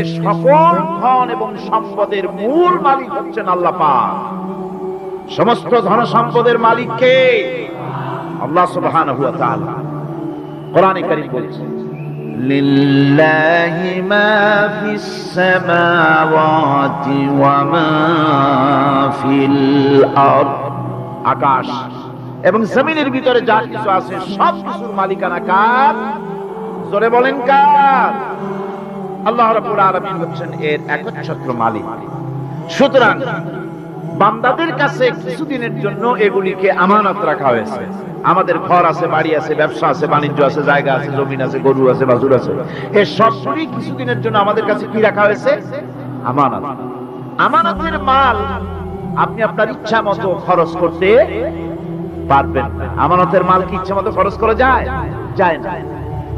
যে সকল ধন এবং সম্পদের মূল মালিক হচ্ছেন আল্লাহ পাক। সমস্ত ধন সম্পদের মালিক কে? আল্লাহ সুবহানাহু ওয়া তাআলা। কোরআনে কারীম বলছে লিল্লাহি মা ফিস সামাওয়াতি ওয়া মা ফিল আরদ। আকাশ এবং জমিনের ভিতরে যা কিছু আছে সব কিছুর মালিকানা কার? জোরে বলেন কার? আল্লাহ রাব্বুল আলামিন হচ্ছেন এর একচ্ছত্র মালিক। সুতরাং বান্দাদের কাছে কিছুদিনের জন্য এগুলিকে আমানত রাখা হয়েছে। আমাদের ঘর আছে, বাড়ি আছে, ব্যবসা আছে, বাণিজ্য আছে, জায়গা আছে, জমিন আছে, গরু আছে, বাছুর আছে, এই সবগুলি কিছুদিনের জন্য আমাদের কাছে কি রাখা হয়েছে? আমানত। আমানতের মাল আপনি আপনার ইচ্ছা মতো খরচ করতে পারবেন না। আমানতের মাল কি ইচ্ছা মতো খরচ করা যায়? যায় না।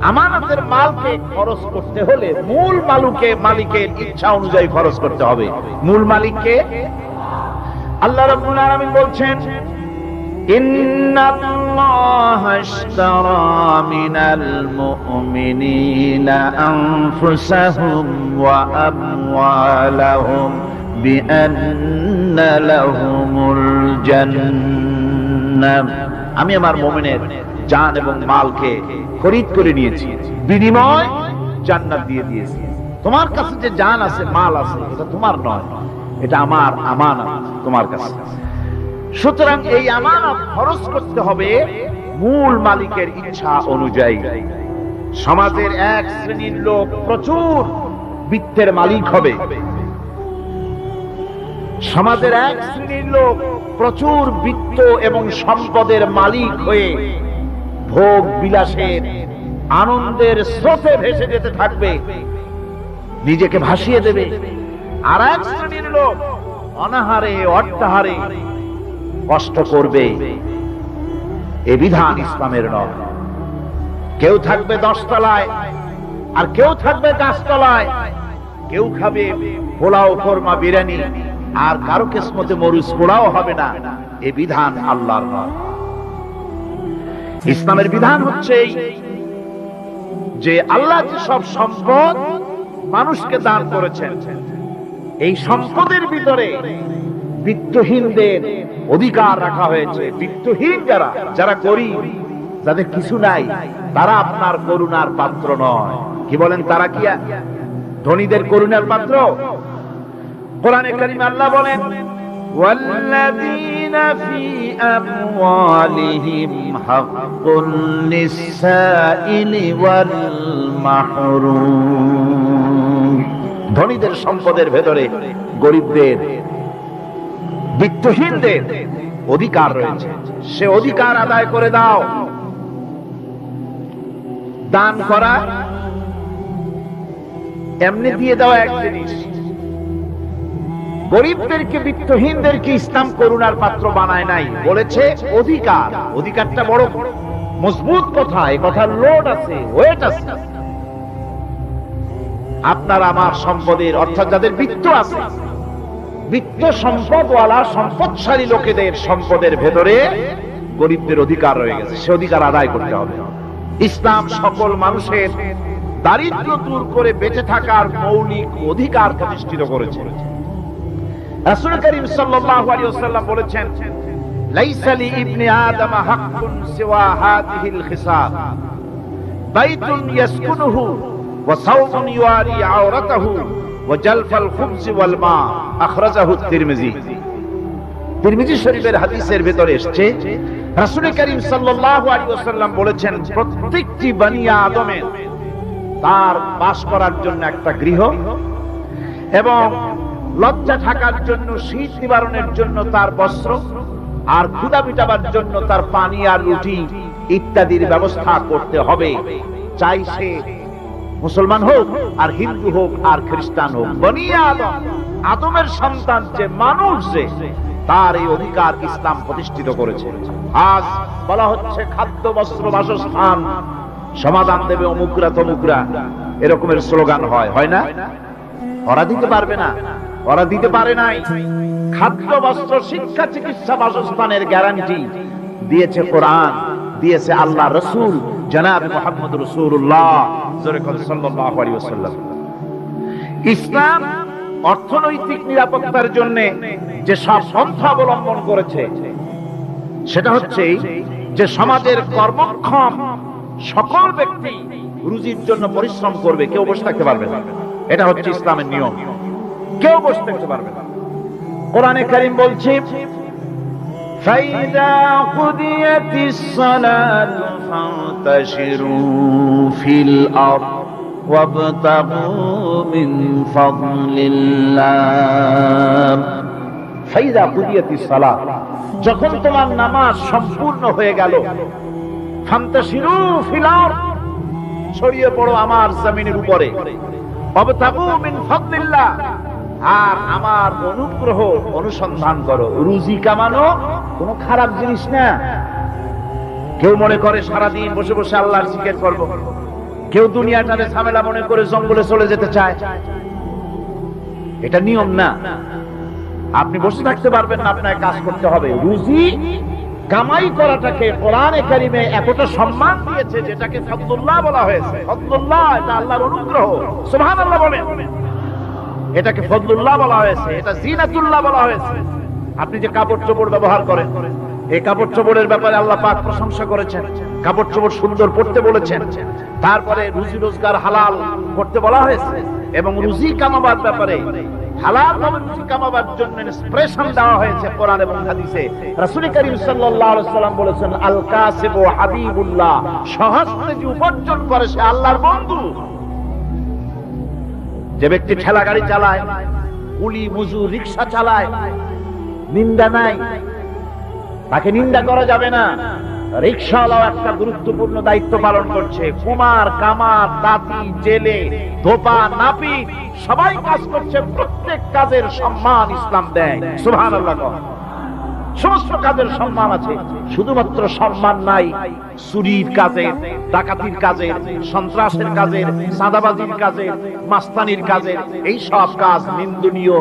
আমানতের মালকে খরচ করতে হলে মূল মালিকের ইচ্ছা অনুযায়ী খরচ করতে হবে। মূল মালিককে আল্লাহ রাব্বুল আলামিন বলছেন ইন্নাল্লাহা আশতারা মিনাল মুমিনিনা আনফুসাহুম ওয়া আমওয়ালাহুম বিআন্না লাহুমুল জান্নাহ। আমি আমার মুমিনের জান এবং মালকে খরিদ করে নিয়েছি, বিনিময় জান্নাত দিয়ে দিয়েছি। তোমার কাছে যে জান আছে, মাল আছে, এটা তোমার নয়, এটা আমার আমানত তোমার কাছে। সুতরাং এই আমানত খরচ করতে হবে মূল মালিকের ইচ্ছা অনুযায়ী। সমাজের এক শ্রেণীর লোক প্রচুর বিত্তের মালিক হবে, সমাজের এক শ্রেণীর লোক প্রচুর বিত্ত এবং সম্পদের মালিক হয়ে ভোগ বিলাসের আনন্দের স্রোতে ভেসে যেতে থাকবে, নিজেকে ভাসিয়ে দেবে। আর এক শ্রেণীর লোক অনাহারে অর্থাহারে কষ্ট করবে। এ বিধান ইসলামের নয়। কেউ থাকবে 10 তলায় আর কেউ থাকবে গাছতলায়, কেউ খাবে পোলাও, কোরমা, বিরিয়ানি, আর কারো কিসমতে মরুচ পোড়াও হবে না। এ বিধান আল্লাহর নয়। ইসলামের বিধান হচ্ছে যে আল্লাহ যে সব সম্পদ মানুষকে দান করেছেন, এই সম্পদের ভিতরে বিত্তহীনদের অধিকার রাখা হয়েছে। বিত্তহীন যারা গরীব, যাদের কিছু নাই, তারা আপনার করুণার পাত্র নয়। কি বলেন? তারা কি ধনীদের করুণার পাত্র? কোরআনে কারীমে আল্লাহ বলেন والذين في أموالهم حق للسائل والمحروم। ধনীদের সম্পদের ভেতরে গরিবদের, বিত্তহীনদের অধিকার রয়েছে, সে অধিকার আদায় করে দাও। দান করা এমনি দিয়ে দেওয়া এক জিনিস, গরিবদেরকে, বিত্তহীনদেরকে ইসলাম করুণার পাত্র বানায় নাই, বলেছে অধিকার। অধিকারটা বড় মজবুত কথা, এই কথার লোড আছে, ওয়েট আছে। আপনার আমার সম্পদের, অর্থাৎ যাদের বিত্ত আছে, বিত্ত সম্পদওয়ালা সম্পদশালী লোকেদের সম্পদের ভেতরে গরিবদের অধিকার রয়ে গেছে, সে অধিকার আদায় করতে হবে। ইসলাম সকল মানুষের দারিদ্র দূর করে বেঁচে থাকার মৌলিক অধিকার প্রতিষ্ঠিত করেছে। রাসূল করিম সাল্লাল্লাহু আলাইহি ওয়াসাল্লাম বলেছেন লাইসা লি ইবনি আদম হাক্কুন সিওয়া হাযিহিল খিসাল বাইতুন ইয়াসকুনুহু ওয়া সাওমুন ইউআরি আওরাতাহু ওয়া জালফাল খুবজ ওয়াল মা। আখরাজাহু তিরমিজি। তিরমিজি শরীফের হাদিসের ভিতরে এসেছে রাসূল করিম সাল্লাল্লাহু আলাইহি ওয়াসাল্লাম বলেছেন প্রত্যেকটি বনি আদমের তার বাস করার জন্য একটা গৃহ এবং লজ্জা ঢাকার জন্য, শীত নিবারণের জন্য তার বস্ত্র, আর ক্ষুধা মিটাবার জন্য তার পানি আর রুটি ইত্যাদির ব্যবস্থা করতে হবে। চাই সে মুসলমান হোক আর হিন্দু হোক আর খ্রিস্টান হোক, বনি আদম, আদমের সন্তান যে মানুষ, যে তার এই অধিকার ইসলাম প্রতিষ্ঠিত করেছে। আজ বলা হচ্ছে খাদ্য, বস্ত্র, বাসস্থান সমাধান দেবে অমুকরা তমুকরা, এরকমের স্লোগান হয় না? ওরা দিতে পারবে না, ওরা দিতে পারে নাই। খাদ্য, বস্ত্র, শিক্ষা, চিকিৎসা, বাসস্থানের গ্যারান্টি দিয়েছে কোরআন, দিয়েছে আল্লাহ রাসূল জনাব মুহাম্মদ রাসূলুল্লাহ সাল্লাল্লাহু আলাইহি ওয়াসাল্লাম। ইসলাম অর্থনৈতিক নিরাপত্তার জন্য যে সব পন্থা অবলম্বন করেছে সেটা হচ্ছে যে সমাজের কর্মক্ষম সকল ব্যক্তি রুজির জন্য পরিশ্রম করবে, কেউ বসে থাকতে পারবে না। এটা হচ্ছে ইসলামের নিয়ম, কেউ বসে থাকতে পারবে না। কোরআনে কারীম বলছে ফাইদা কুদিয়াতিস সালাতু ফান্তাশিরু ফিল আরদ ওয়াবতাগু মিন ফাদলিল্লাহ। ফাইদা কুদিয়াতিস সালাত, যখন তোমার নামাজ সম্পূর্ণ হয়ে গেল, ফান্তাশিরু ফিল আরদ, ছড়িয়ে পড়ো আমার জমিনের উপরে, ওয়াবতাগু মিন ফাদলিল্লাহ, আর আমার অনুগ্রহ অনুসন্ধান করো। রুজি কামানো কোনো খারাপ জিনিস না। কেউ মনে করে সারাদিন বসে বসে আল্লাহর জিকির করব, কেউ দুনিয়াটারে ঝামেলা মনে করে জঙ্গলে চলে যেতে চায়। এটা নিয়ম না। আপনি বসে থাকতে পারবেন না, আপনাকে কাজ করতে হবে। রুজি কামাই করাটাকে কোরআনে কারিমে এতটা সম্মান দিয়েছে যেটাকে ফদলুল্লাহ বলা হয়েছে। ফদলুল্লাহ, এটা আল্লাহর অনুগ্রহ। সুবহানাল্লাহ বলেন। এটাকে ফদলুল্লাহ বলা হয়েছে, এটা জিনাতুল্লাহ বলা হয়েছে। আপনি যে কাপড় চোপড় ব্যবহার করেন, এই কাপড় চোপড়ের ব্যাপারে আল্লাহ পাক প্রশংসা করেছেন, কাপড় চোপড় সুন্দর পড়তে বলেছেন। তারপরে রুজি রোজগার হালাল করতে বলা হয়েছে, এবং রুজি কামাবার ব্যাপারে হালাল ভাবে রুজি কামাবার জন্য ইন্সপিরেশন দেওয়া হয়েছে কোরআন এবং হাদিসে। রাসূল করিম সাল্লাল্লাহু আলাইহি ওয়াসাল্লাম বলেছেন, আল কাসিবু হাবিবুল্লাহ, সহজে যে উপার্জন করে সে আল্লাহর বন্ধু। যে ব্যক্তি ঠেলা গাড়ি চালায়, কুলি মজুর রিকশা চালায়, নিন্দা নাই, তাকে নিন্দা করা যাবে না। রিকশাওয়ালাও একটা গুরুত্বপূর্ণ দায়িত্ব পালন করছে। কুমার, কামার, তাঁতি, জেলে, ধোপা, নাপি সবাই কাজ করছে। প্রত্যেক কাজের সম্মান ইসলাম দেয়। সুবহানাল্লাহ। সমস্ত কাজের সম্মান আছে, শুধুমাত্র সম্মান নাই চুরির কাজে, ডাকাতির কাজে, সন্ত্রাসের কাজে, চাঁদাবাজির কাজে, মাস্তানির কাজে। এই সব কাজ নিন্দনীয়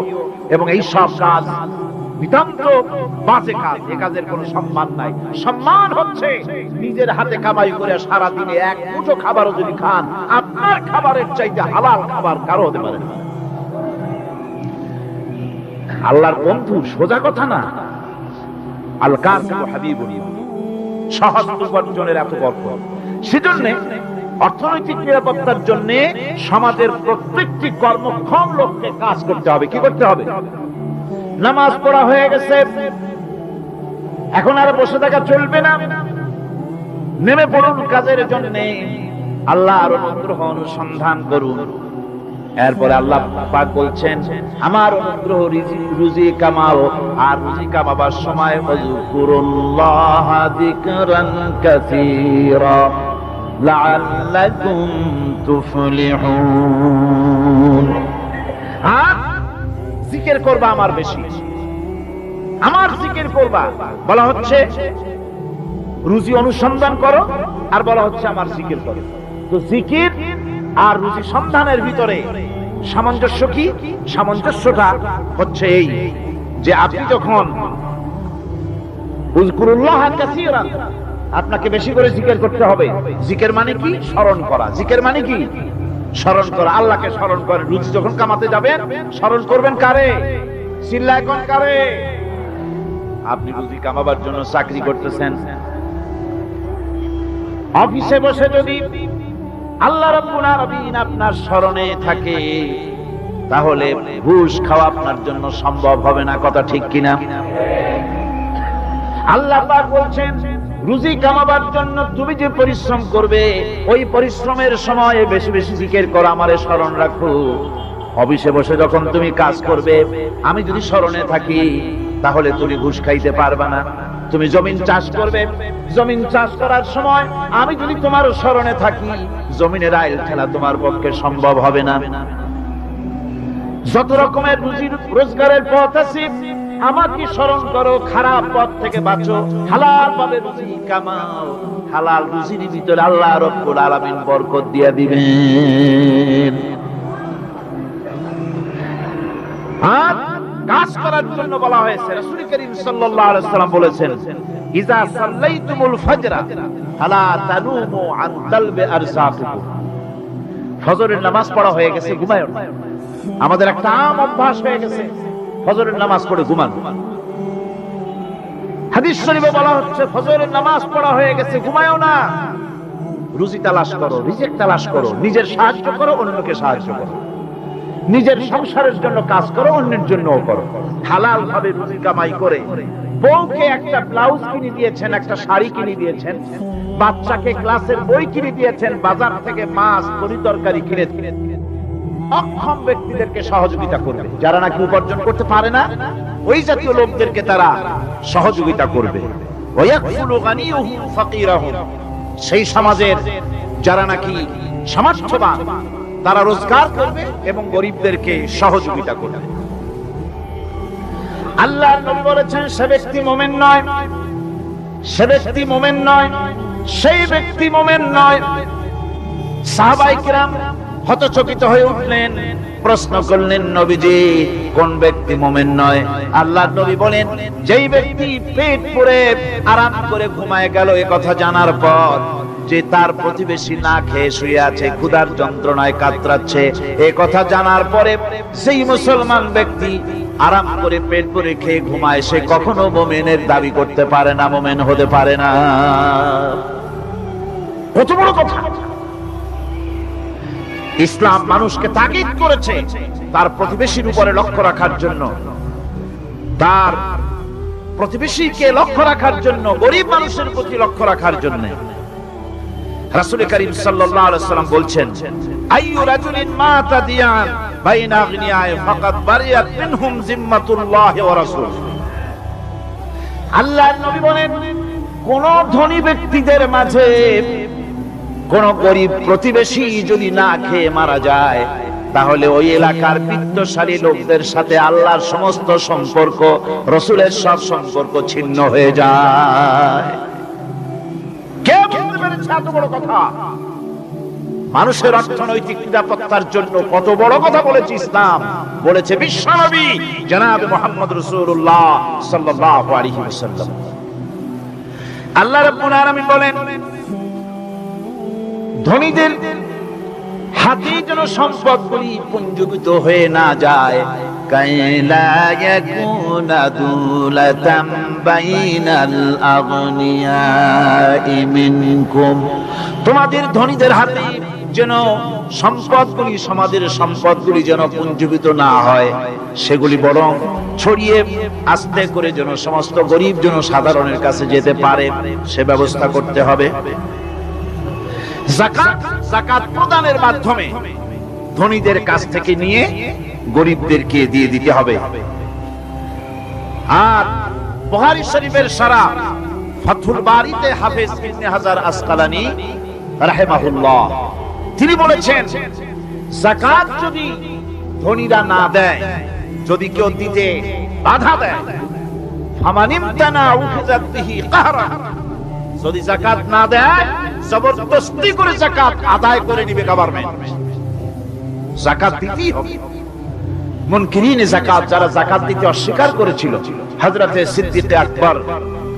এবং এই সব কাজ নিতান্ত বাজে কাজ। এ কাজের কোনো সম্মান নাই। সম্মান হচ্ছে নিজের হাতে কামাই করে সারা দিনে এক মুঠো খাবারও যদি খান, আপনার খাবারের চাইতে হালাল খাবার কারো হতে পারে না। আল্লাহর বন্ধু সোজা কথা না। আল কাসিবু হাবিবুল্লাহ, সহজ উপার্জনের এত বরকত। সেজন্য অর্থনৈতিক নিরাপত্তার জন্য সমাজের প্রত্যেকটি কর্মক্ষম লোককে কাজ করতে হবে। কি করতে হবে? নামাজ পড়া হয়ে গেছে, এখন আর বসে থাকা চলবে না। নেমে পড়ুন কাজের জন্য, আল্লাহর অনুগ্রহ অনুসন্ধান করুন। এরপরে আল্লাহ পাক বলছেন, আমার অনুগ্রহ রুজি কামাও, আর রুজি কামাবার সময় ওয়াজকুরুল্লাহ যিকরান কাসীরা লাআল্লাকুম তুফলিহুন। আর জিকির করবা আমার বেশি, আমার জিকির করবা। বলা হচ্ছে রুজি অনুসন্ধান করো, আর বলা হচ্ছে আমার জিকির করো। তো জিকির আর রুজি সন্ধানের ভিতরে সামঞ্জস্য কি? সামঞ্জস্যটা হচ্ছে এই যে আপনি যখন উযকুরুল্লাহ কাসীরান, আপনাকে বেশি করে জিকির করতে হবে। জিকির মানে কি? স্মরণ করা। জিকির মানে কি? স্মরণ করা। আল্লাহকে স্মরণ করেন। রুজি যখন কামাতে যাবেন স্মরণ করবেন কারে? চিল্লায় কোন কারে? আপনি রুজি কামাবার জন্য চাকরি করতেছেন, অফিসে বসে যদি আল্লাহ রাব্বুল আলামিন আপনার স্মরণে থাকে, তাহলে ঘুষ খাওয়া আপনার জন্য সম্ভব হবে না। কথা ঠিক কিনা? আল্লাহ পাক বলছেন, রুজি কামাবার জন্য তুমি যে পরিশ্রম করবে, ওই পরিশ্রমের সময় বেশি বেশি জিকির করো, আমারে স্মরণ রাখো। অফিসে বসে যখন তুমি কাজ করবে, আমি যদি স্মরণে থাকি, তাহলে তুমি ঘুষ খাইতে পারবে না। তুমি জমিন চাষ করবে, জমিন চাষ করার সময় আমি যদি তোমার স্মরণে থাকি, জমিনের আইল ঠেলা তোমার পক্ষে সম্ভব হবে না। যত রকমের রুজি রোজগারের পথ আছে, আমাকে স্মরণ করো, খারাপ পথ থেকে বাঁচো, হালাল ভাবে রুজি কামাও। হালাল রুজির ভিতরে আল্লাহ রাব্বুল আলামিন বরকত দিয়ে দিবেন। আর কাজ করার জন্য বলা হয়েছে, রাসূল করিম সাল্লাল্লাহু আলাইহি ওয়াসাল্লাম বলেছেন, ইজা সাল্লাইতুমুল ফাজরা ফালা তানুমু আন তালবি আরযাকুম। ফজরের নামাজ পড়া হয়ে গেছে, ঘুমায়ো না। আমাদের একটা আম অভ্যাস হয়ে গেছে ফজরের নামাজ পড়ে ঘুমানো। হাদিস শরীফে বলা হচ্ছে ফজরের নামাজ পড়া হয়ে গেছে, ঘুমায়ও না, রুজি তালাশ করো, রিজিক তালাশ করো, নিজের সাহায্য করো, অন্যকে সাহায্য করো, নিজের সংসারের জন্য কাজ করো, অন্যের জন্যও করো। হালাল ভাবে রুজি কামাই করে বউকে একটা ব্লাউজ কিনে দিয়েছেন, একটা শাড়ি কিনে দিয়েছেন, বাচ্চাকে ক্লাসের বই কিনে দিয়েছেন, বাজার থেকে মাছ তরকারি কিনে দিয়েছেন। অক্ষম ব্যক্তিদেরকে সহযোগিতা করবে, যারা নাকি উপার্জন করতে পারে না ওই জাতীয় লোকদেরকে তারা সহযোগিতা করবে। ওয়ায়াকফুলু গানিয়ুহুম ফাকিরাহুম, সেই সমাজের যারা নাকি সামর্থ্যবান তারা রোজগার করবে এবং গরিবদেরকে সহযোগিতা করবে। আল্লাহর নবী বলেছেন সে ব্যক্তি মুমিন নয়, সে ব্যক্তি মুমিন নয়, সেই ব্যক্তি মুমিন নয়। সাহাবায়ে কিরাম হতচকিত হয়ে উঠলেন, প্রশ্ন করলেন নবীজি কোন ব্যক্তি মুমিন নয়? আল্লাহর নবী বলেন যেই ব্যক্তি পেট পুরে আরাম করে ঘুমায় গেল এ কথা জানার পর যে তার প্রতিবেশী না খেয়ে শুয়ে আছে, ক্ষুধার যন্ত্রণায় কাতরাচ্ছে, এ কথা জানার পরে সেই মুসলমান ব্যক্তি আরাম করে পেট পুরে খেয়ে ঘুমায়, সে কখনো মুমিনের দাবি করতে পারে না, মুমিন হতে পারে না। কত বড় কথা! ইসলাম মানুষকে তাকিদ করেছে তার প্রতিবেশীর উপরে লক্ষ্য রাখার জন্য, তার প্রতিবেশীকে লক্ষ্য রাখার জন্য, গরিব মানুষের প্রতি লক্ষ্য রাখার জন্য। রাসূল করিম সাল্লাল্লাহু আলাইহি ওয়াসাল্লাম বলছেন আইয়ু রাজুলিন মাতা দিয়ান বাইনা আগনিয়ায়ে ফাকাদ বারিয়াত মিনহুম জিম্মাতুল্লাহি ওয়া রাসূলুহু। আল্লাহর নবী বলেন কোন ধনী ব্যক্তিদের মাঝে কোন গরিব প্রতিবেশী যদি না খেয়ে মারা যায় তাহলে ওই এলাকার বিত্তশালী লোকদের সাথে আল্লাহর সমস্ত সম্পর্ক, রাসূলের সব সম্পর্ক ছিন্ন হয়ে যায়। কে বলতে পেরেছে এত বড় কথা? মানুষের অর্থনৈতিক নিরাপত্তার জন্য কত বড় কথা বলেছে ইসলাম, বলেছে বিশ্বনবী জনাব মুহাম্মদ রাসূলুল্লাহ সাল্লাল্লাহু আলাইহি ওয়াসাল্লাম। আল্লাহ রাব্বুল আলামিন বলেন ধনীদের হাতে যেন সম্পদগুলি পুঞ্জীভূত হয়ে না যায়, কাইলা ইয়াকুনা দুলাতাম বাইনাল আগনিয়াই মিনকুম, তোমাদের ধনীদের হাতে যেন সম্পদগুলি, সমাজের সম্পদগুলি যেন পুঞ্জীভূত না হয়, সেগুলি বরং ছড়িয়ে আস্তে করে যেন সমস্ত গরিব যেন সাধারণের কাছে যেতে পারে সে ব্যবস্থা করতে হবে। যাকাত প্রদানের মাধ্যমে ধনীদের কাছ থেকে নিয়ে গরিবদেরকে দিয়ে দিতে হবে। আর বুখারী শরীফের শারহ ফাথুল বারীতে হাফেজ ইবনে হাজার আসকালানী রাহিমাহুল্লাহ তিনি বলেছেন যাকাত যদি ধনীরা না দেয়, যদি কেউ দিতে বাধা দেয়, ফামানিমতানা উখিযাত বিহি কাহরা, যদি যাকাত না দেয় জবরদস্তি করে যাকাত আদায় করে নিবে গভর্নমেন্ট, যাকাত দিতেই হবে। মুনকিরিনে যাকাত যারা যাকাত দিতে অস্বীকার করেছিল, হযরতে সিদ্দিক আকবর,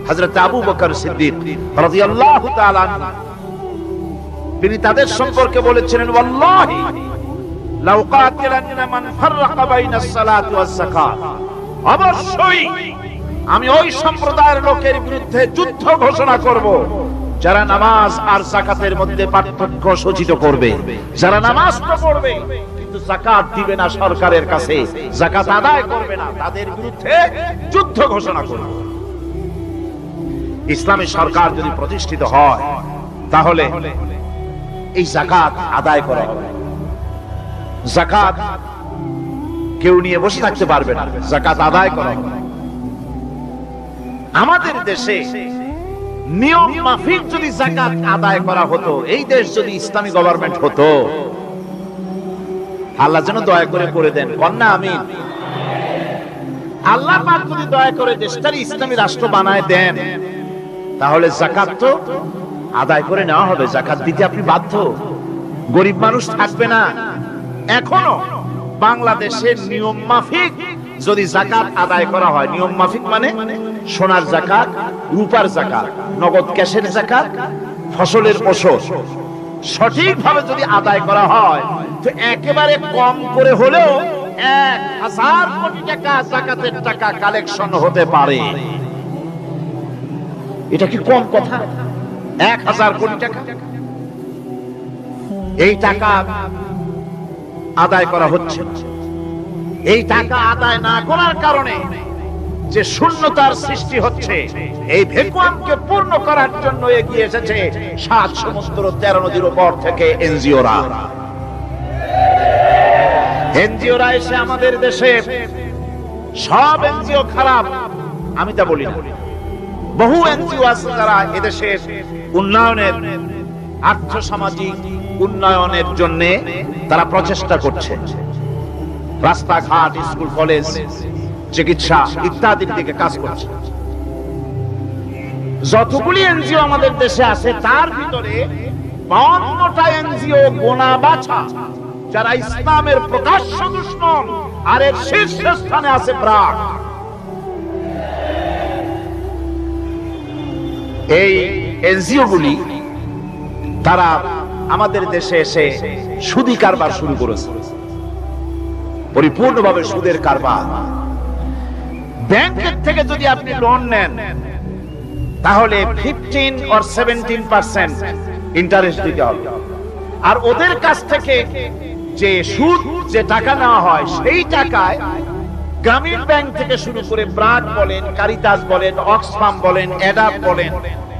হযরতে আবু বকর সিদ্দিক রাদিয়াল্লাহু তাআলা আনহু, তিনি তাদের সম্পর্কে বলেছিলেন ওয়াল্লাহি লাউ কাতিলান্না মান ফাররাকা বাইনাস সালাতি ওয়াজ যাকাত, অবশ্যই আমি ওই সম্প্রদায়ের লোকের বিরুদ্ধে যুদ্ধ ঘোষণা করব যারা নামাজ আর যাকাতের মধ্যে পার্থক্য সূচিত করবে, যারা নামাজ তো পড়বে কিন্তু যাকাত দিবে না সরকারের কাছে, যাকাত আদায় করবে না, তাদের বিরুদ্ধে যুদ্ধ ঘোষণা করব। ইসলামী সরকার যদি প্রতিষ্ঠিত হয় তাহলে এই যাকাত আদায় করা হবে। যাকাত কেউ নিয়ে বসে থাকতে পারবে না, যাকাত আদায় করা হবে। আমাদের দেশে নিয়ম মাফিক যদি যাকাত আদায় করা হতো, এই দেশ যদি ইসলামী গভর্নমেন্ট হতো, আল্লাহ যেন দয়া করে দেন, কন্যা আমিন। আল্লাহ পাক যদি দয়া করে দেশটাকে ইসলামী রাষ্ট্র বানায় দেন, তাহলে যাকাত তো আদায় করে নেওয়া হবে, যাকাত দিতে আপনি বাধ্য, গরিব মানুষ থাকবে না। এখনো বাংলাদেশের নিয়ম মাফিক যদি যাকাত আদায় করা হয়, নিয়ম মাফিক মানে সোনার যাকাত, রূপার যাকাত, নগদ ক্যাশের যাকাত, ফসলের ওসর সঠিকভাবে যদি আদায় করা হয় তো একেবারে কম করে হলেও 1000 কোটি টাকা যাকাতের টাকা কালেকশন হতে পারে। এটা কি কম কথা? 1000 কোটি টাকা, এই টাকা আদায় করা হচ্ছে। এই টাকা আদায় না করার কারণে যে শূন্যতার সৃষ্টি হচ্ছে, এই ভ্যাকুয়ামকে পূর্ণ করার জন্য এগিয়ে এসেছে 7 সমুদ্র 13 নদীর উপর থেকে এনজিওরা। এনজিওরা এসে আমাদের দেশে, সব এনজিও খারাপ আমি তা বলি না, বহু এনজিও আছে যারা এদেশের উন্নয়নের, আর্থসামাজিক উন্নয়নের জন্য তারা প্রচেষ্টা করছে। রাস্তাঘাট, স্কুল, কলেজ, চিকিৎসা ইত্যাদির দিকে কাজ করছে। যতগুলি এনজিও আমাদের দেশে আছে তার ভিতরে 52টা এনজিও গোনা বাছা যারা ইসলামের প্রকাশ্য দুশমন, আর এর শীর্ষস্থানে আছে ব্র্যাক। এই এনজিও গুলি তারা আমাদের দেশে এসে সুদি কারবার শুরু করেছে, পরিপূর্ণভাবে সুদের কারবার। ব্যাংকের থেকে যদি আপনি লোন নেন তাহলে 15 or 17% ইন্টারেস্ট দিতে হবে, আর ওদের কাছ থেকে যে সুদ, যে টাকা নেওয়া হয় সেই টাকায় গ্রামীণ ব্যাংক থেকে শুরু করে ব্র্যাক বলেন, কারিতাস বলেন, অক্সফাম বলেন, অ্যাডাপ বলেন,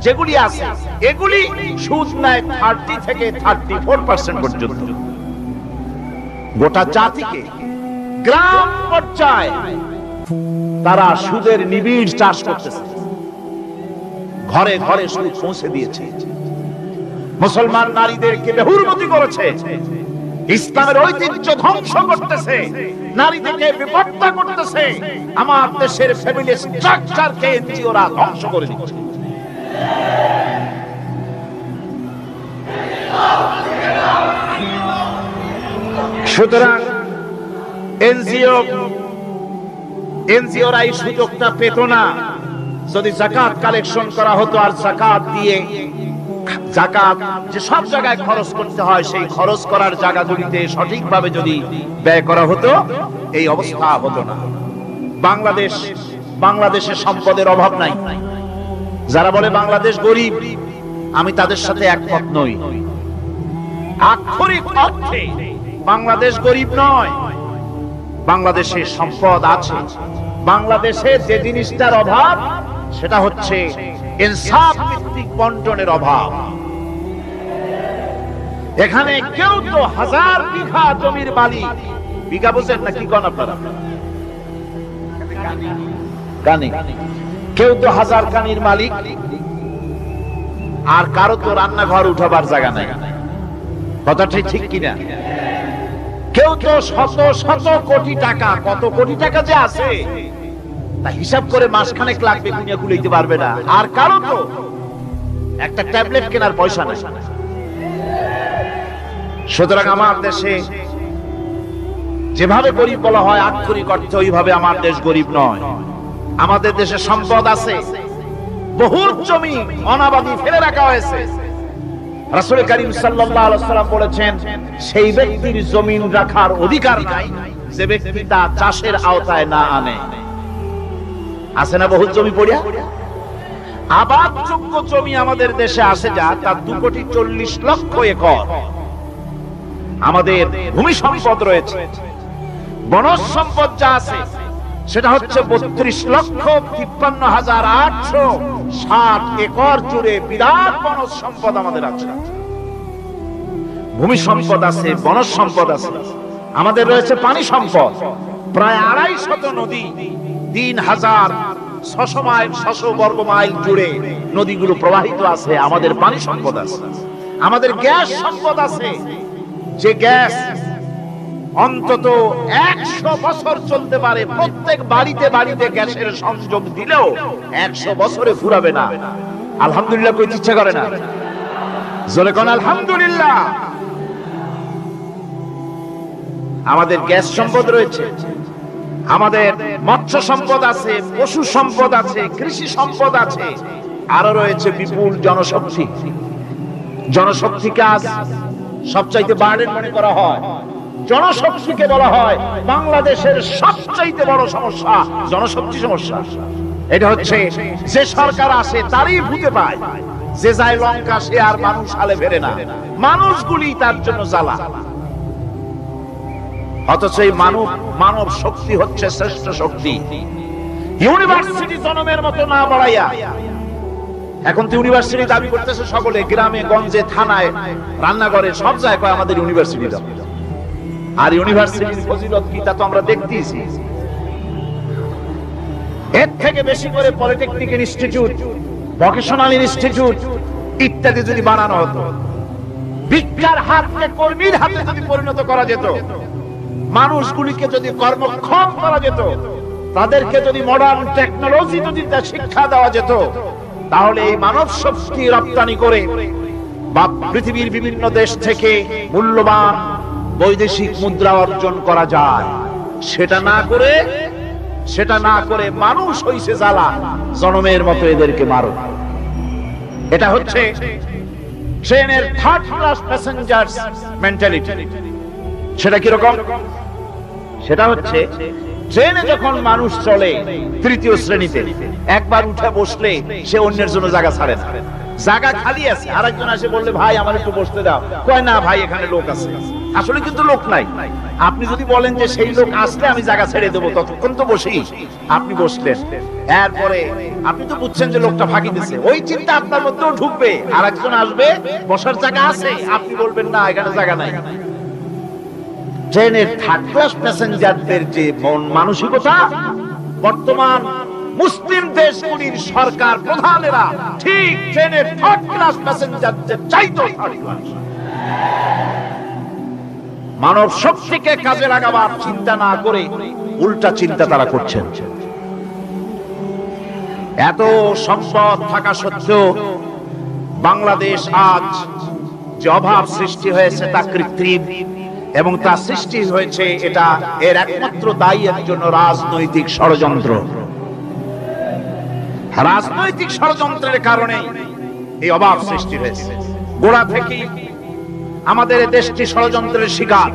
যেগুলি আছে এগুলি সুদ নেয় 30 থেকে 34% পর্যন্ত। গোটা জাতিকে গ্রাম পর্যায়ে তারা সুদের নিবিড় চাষ করতেছে, ঘরে ঘরে সুদ পৌঁছে দিয়েছে, মুসলমান নারীদেরকে বেহুরমতি করেছে, ইসলামের ঐতিহ্য ধ্বংস করতেছে, নারীদেরকে বিপত্তা করতেছে, আমার দেশের ফ্যামিলি স্ট্রাকচারকে এনজিওরা ধ্বংস করে দিচ্ছে। সুতরাং এনজিওরা এই সুযোগটা পেত না যদি যাকাত কালেকশন করা হতো, আর যাকাত দিয়ে, যাকাত যে সব জায়গায় খরচ করতে হয় সেই খরচ করার জায়গাগুলিতে সঠিকভাবে যদি ব্যয় করা হতো এই অবস্থা হতো না। বাংলাদেশে সম্পদের অভাব নাই। যারা বলে বাংলাদেশ গরিব, আমি তাদের সাথে একমত নই। আক্ষরিক অর্থে বাংলাদেশ গরিব নয়, বাংলাদেশে সম্পদ আছে। বাংলাদেশে যে জিনিসটার অভাব সেটা হচ্ছে ইনসাফ ভিত্তিক বন্টনের অভাব। এখানে কেউ তো 1000 বিঘা জমির মালিক, বিঘা বুঝেন না কি কোন আপনারা? কানি। কেউ তো 1000 কানির মালিক, আর কারো তো রান্নাঘর উঠাবার জায়গা নাই। কথাটা ঠিক কিনা? কেউ তো শত শত কোটি টাকা, কত কোটি টাকা যে আছে তা হিসাব করে মাসখানেক লাগবে, গুনিয়া কুলাইতে পারবে না। আর কারো তো একটা ট্যাবলেট কেনার পয়সা নাই। সুতরাং আমার দেশে যেভাবে গরিব বলা হয় আক্ষরিক অর্থে ওইভাবে আমার দেশ গরিব নয়। আমাদের দেশে সম্পদ আছে, বহু জমি অনাবাদি ফেলে রাখা হয়েছে। রাসূল করিম সাল্লাল্লাহু আলাইহি ওয়াসাল্লাম বলেছেন, সেই ব্যক্তির জমিন রাখার অধিকার নাই যে ব্যক্তি তা চাষের আওতায় না আনে। আছে না বহু জমি পড়িয়া? আবাদযোগ্য জমি আমাদের দেশে আছে যা, তার 2,40,00,000 একর। আমাদের ভূমি সম্পদ রয়েছে, বনজ সম্পদ যা আছে সেটা হচ্ছে 32,53,860 একর জুড়ে বিরাট বনজ সম্পদ আমাদের আছে। ভূমি সম্পদ আছে, বনজ সম্পদ আছে। আমাদের রয়েছে পানি সম্পদ, প্রায় 250 নদী, 3,600 মাইল 600 বর্গ মাইল জুড়ে নদীগুলো প্রবাহিত আছে। আমাদের পানি সম্পদ আছে। আমাদের গ্যাস সম্পদ আছে, যে গ্যাস অন্তত 100 বছর চলতে পারে। প্রত্যেক বাড়িতে বাড়িতে গ্যাসের সংযোগ দিলেও 100 বছরে ফুরাবে না। আলহামদুলিল্লাহ কইতে ইচ্ছা করে না? জোরে কোন আলহামদুলিল্লাহ। আমাদের গ্যাস সম্পদ রয়েছে, আমাদের মৎস্য সম্পদ আছে, পশু সম্পদ আছে, কৃষি সম্পদ আছে, আরো রয়েছে বিপুল জনশক্তি। জনশক্তিকে আজ সবচাইতে বার্ডেন মনে করা হয়। জনশক্তিকে বলা হয় বাংলাদেশের সবচাইতে বড় সমস্যা, জনশক্তি সমস্যা। এটা হচ্ছে যে সরকার আসে তারই ভূতে পায়, যে যায় লঙ্কা সে আর মানুষ হালে ফেরে না, মানুষগুলি তার জন্য জ্বালা। অথচ এই মানব শক্তি হচ্ছে শ্রেষ্ঠ শক্তি। ইউনিভার্সিটি জনমের মতো না বাড়াইয়া, এখন তো ইউনিভার্সিটি দাবি করতেছে সকলে, গ্রামে গঞ্জে থানায় রান্নাঘরে সব জায়গায় আমাদের ইউনিভার্সিটি দাবি। আর ইউনিভার্সিটির ফজিলত কি তা তো আমরা দেখতেইছি। এর থেকে বেশি করে পলিটেকনিক ইনস্টিটিউট, ভোকেশনাল ইনস্টিটিউট ইত্যাদি যদি বানানো হতো, বিজ্ঞার হাতকে কর্মীর হাতে যদি পরিণত করা যেত, মানুষগুলিকে যদি কর্মক্ষম করা যেত, তাদেরকে যদি মডার্ন টেকনোলজি যদি শিক্ষা দেওয়া যেত, তাহলে এই মানব শক্তি রপ্তানি করে বা পৃথিবীর বিভিন্ন দেশ থেকে মূল্যবান বৈদেশিক মুদ্রা অর্জন করা যায়। সেটা না করে মানুষ হইছে জ্বালা, জনমের মতো এদেরকে মারো। এটা হচ্ছে ট্রেনের থার্ড ক্লাস প্যাসেঞ্জার মেন্টালিটি। সেটা কি রকম? সেটা হচ্ছে ট্রেনে যখন মানুষ চলে তৃতীয় শ্রেণীতে, একবার উঠে বসলে সে অন্যের জন্য জায়গা ছাড়ে না। জায়গা খালি আছে, আরেকজন এসে বললে ভাই আমার একটু বসতে দাও, কয় না ভাই এখানে লোক আছে। আসলে কিন্তু লোক নাই। আপনি যদি বলেন যে সেই লোক আসলে আমি জায়গা ছেড়ে দেবো, ততক্ষণ তো বসি, আপনি বসলেন, এরপরে আপনি তো বুঝছেন যে লোকটা ফাঁকি দিচ্ছে, ওই চিন্তা আপনার মধ্যেও ঢুকবে, আরেকজন আসবে, বসার জায়গা আছে, আপনি বলবেন না এখানে জায়গা নাই। ট্রেনের থার্ড ক্লাস প্যাসেঞ্জারদের যে মন মানসিকতা, বর্তমান মুসলিম দেশগুলির সরকার প্রধানেরা ঠিক ট্রেনের থার্ড ক্লাস প্যাসেঞ্জারদের চাইতো থার্ড ক্লাস। মানব শক্তিকে কাজে লাগাবার চিন্তা না করে উল্টা চিন্তা তারা করছেন। এত সম্পদ থাকা সত্ত্বেও বাংলাদেশ আজ যে অভাব সৃষ্টি হয়েছে তা কৃত্রিম, এবং তা সৃষ্টি হয়েছে এটা এর একমাত্র দায়ী একজন রাজনৈতিক ষড়যন্ত্র। রাজনৈতিক ষড়যন্ত্রের কারণে এই অভাব সৃষ্টি হয়েছে। গোড়া থেকে আমাদের দেশটি ষড়যন্ত্রের শিকার।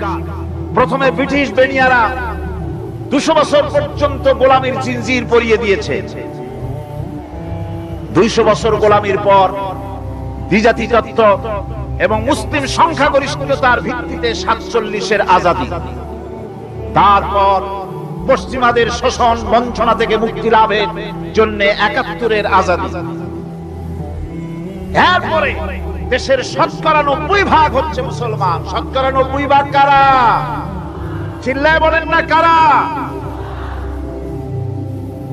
প্রথমে ব্রিটিশ বেনিয়ারা 200 বছর পর্যন্ত গোলামীর জিনজির পরিয়ে দিয়েছে। 200 বছর গোলামীর পর দ্বিজাতি তত্ত্ব এবং মুসলিম সংখ্যাগরিষ্ঠতার ভিত্তিতে 47-এর আজাদী, তারপর পশ্চিমাদের শোষণ বঞ্চনা থেকে মুক্তি লাভের জন্য 71-এর আজাদী, এরপরে দেশের 90% হচ্ছে মুসলমান। 90% কারা? চিল্লায় বলেন না কারা?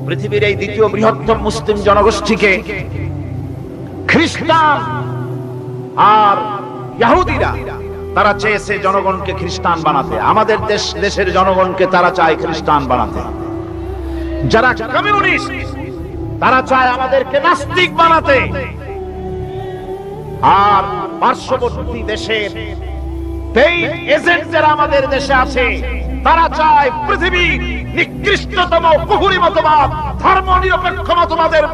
পৃথিবীর এই দ্বিতীয় বৃহত্তম মুসলিম জনগোষ্ঠীকে খ্রিস্টান আর ইহুদিরা তারা চেয়েছে জনগণকে খ্রিস্টান বানাতে। আমাদের দেশের জনগণকে তারা চায় খ্রিস্টান বানাতে। যারা কমিউনিস্ট তারা চায় আমাদেরকে নাস্তিক বানাতে। আর পার্শ্ববর্তী দেশের পেইড এজেন্ট যারা আমাদের দেশে আছে তারা চায় পৃথিবীর নিকৃষ্টতম কুফরি মতবাদ, ধর্ম নিরপেক্ষ মতবাদের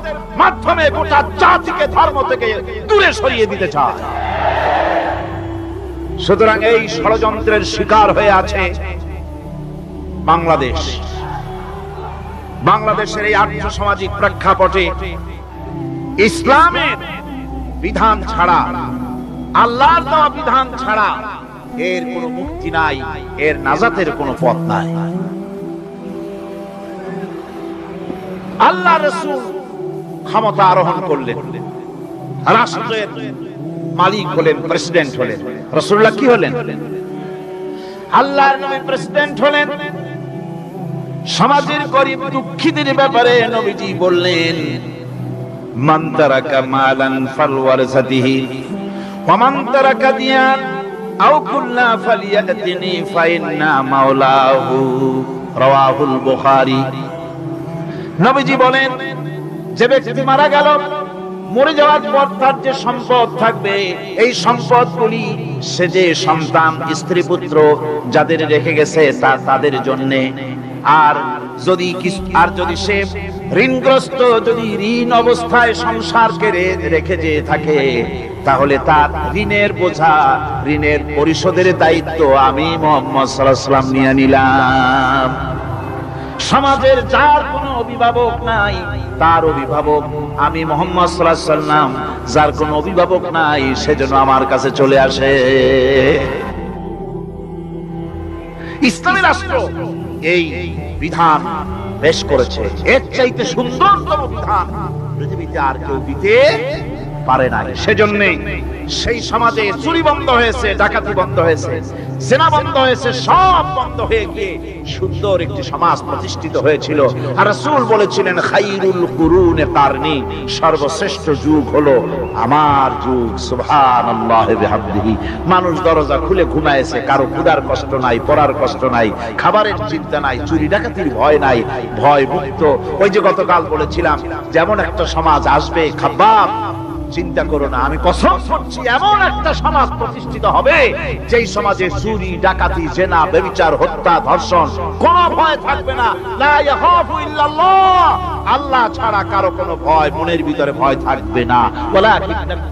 মাধ্যমে গোটা জাতিকে ধর্ম থেকে দূরে সরিয়ে দিতে চায়। সুতরাং এই ষড়যন্ত্রের শিকার হয়ে আছে বাংলাদেশ। বাংলাদেশের এই আর্থ সামাজিক প্রেক্ষাপটে ইসলামের বিধান ছাড়া, আল্লাহর দেওয়া বিধান ছাড়া এর কোনো মুক্তি নাই, এর নাজাতের কোনো পথ নাই। আল্লাহ রাসূল ক্ষমতা আরোহণ করলেন, রাষ্ট্রের মালিক হলেন, প্রেসিডেন্ট হলেন। রাসূলুল্লাহ কি হলেন? আল্লাহর নবী প্রেসিডেন্ট হলেন। সমাজের গরিব দুঃখীদের ব্যাপারে নবীজি বললেন, মান তারাকা মালান ফালওয়ারসাতিহি ওয়া মান তারাকা দিয়ান আও কুল্লা ফালিয়াতিনি ফাইন্না মাওলাহু, রাওয়াহুল বুখারী। নবীজি বলেন, যে ব্যক্তি মারা গেল, মরে যাওয়ার পর তার যে সম্পদ থাকবে, এই সম্পদগুলি সে যে সন্তান স্ত্রী পুত্র যাদের রেখে গেছে তা তাদের জন্য। আর যদি সে ঋণগ্রস্ত, যদি ঋণ অবস্থায় সংসারকে রেখে যে থাকে, তাহলে তার ঋণের বোঝা, ঋণের পরিশোধের দায়িত্ব আমি মুহাম্মদ সাল্লাল্লাহু আলাইহি ওয়াসাল্লাম নিয়ে নিলাম। সমাজের যার কোনো অভিভাবক নাই, তার অভিভাবক আমি মুহাম্মদ সাল্লাল্লাহু আলাইহি ওয়াসাল্লাম। যার কোনো অভিভাবক নাই, সেজন্য আমার কাছে চলে আসে। ইসলামী রাষ্ট্র এই বিধান পেশ করেছে, এর চাইতে সুন্দরতম বিধান পৃথিবীতে আর কেউ দিতে পারে না। সেজন্যই সেই সমাজে চুরি বন্ধ হয়েছে, ডাকাতি বন্ধ হয়েছে, জেনা বন্ধ হয়েছে, সব বন্ধ হয়ে গিয়ে সুন্দর একটি সমাজ প্রতিষ্ঠিত হয়েছিল। আর রাসূল বলেছিলেন, খায়রুল কুরুনে কারনি, সর্বশ্রেষ্ঠ যুগ হলো আমার যুগ। সুবহানাল্লাহি ওয়া বিহামদিহি। মানুষ দরজা খুলে ঘুমায়েছে, কারো ক্ষুধার কষ্ট নাই, পড়ার কষ্ট নাই, খাবারের চিন্তা নাই, চুরি ডাকাতির ভয় নাই, ভয় মুক্ত। ওই যে গতকাল বলেছিলাম, যেমন একটা সমাজ আসবে, খাব্বাব চিন্তা করো না, আমি কসম করছি এমন একটা সমাজ প্রতিষ্ঠিত হবে যেই সমাজে চুরি ডাকাতি জেনা ব্যভিচার হত্যা ধর্ষণ কোনো ভয় থাকবে না। লা ইয়াখাফু ইল্লাল্লাহ, আল্লাহ ছাড়া কারো কোনো ভয়, মনের ভিতরে ভয় থাকবে না। ওয়ালাকিন্নাকুম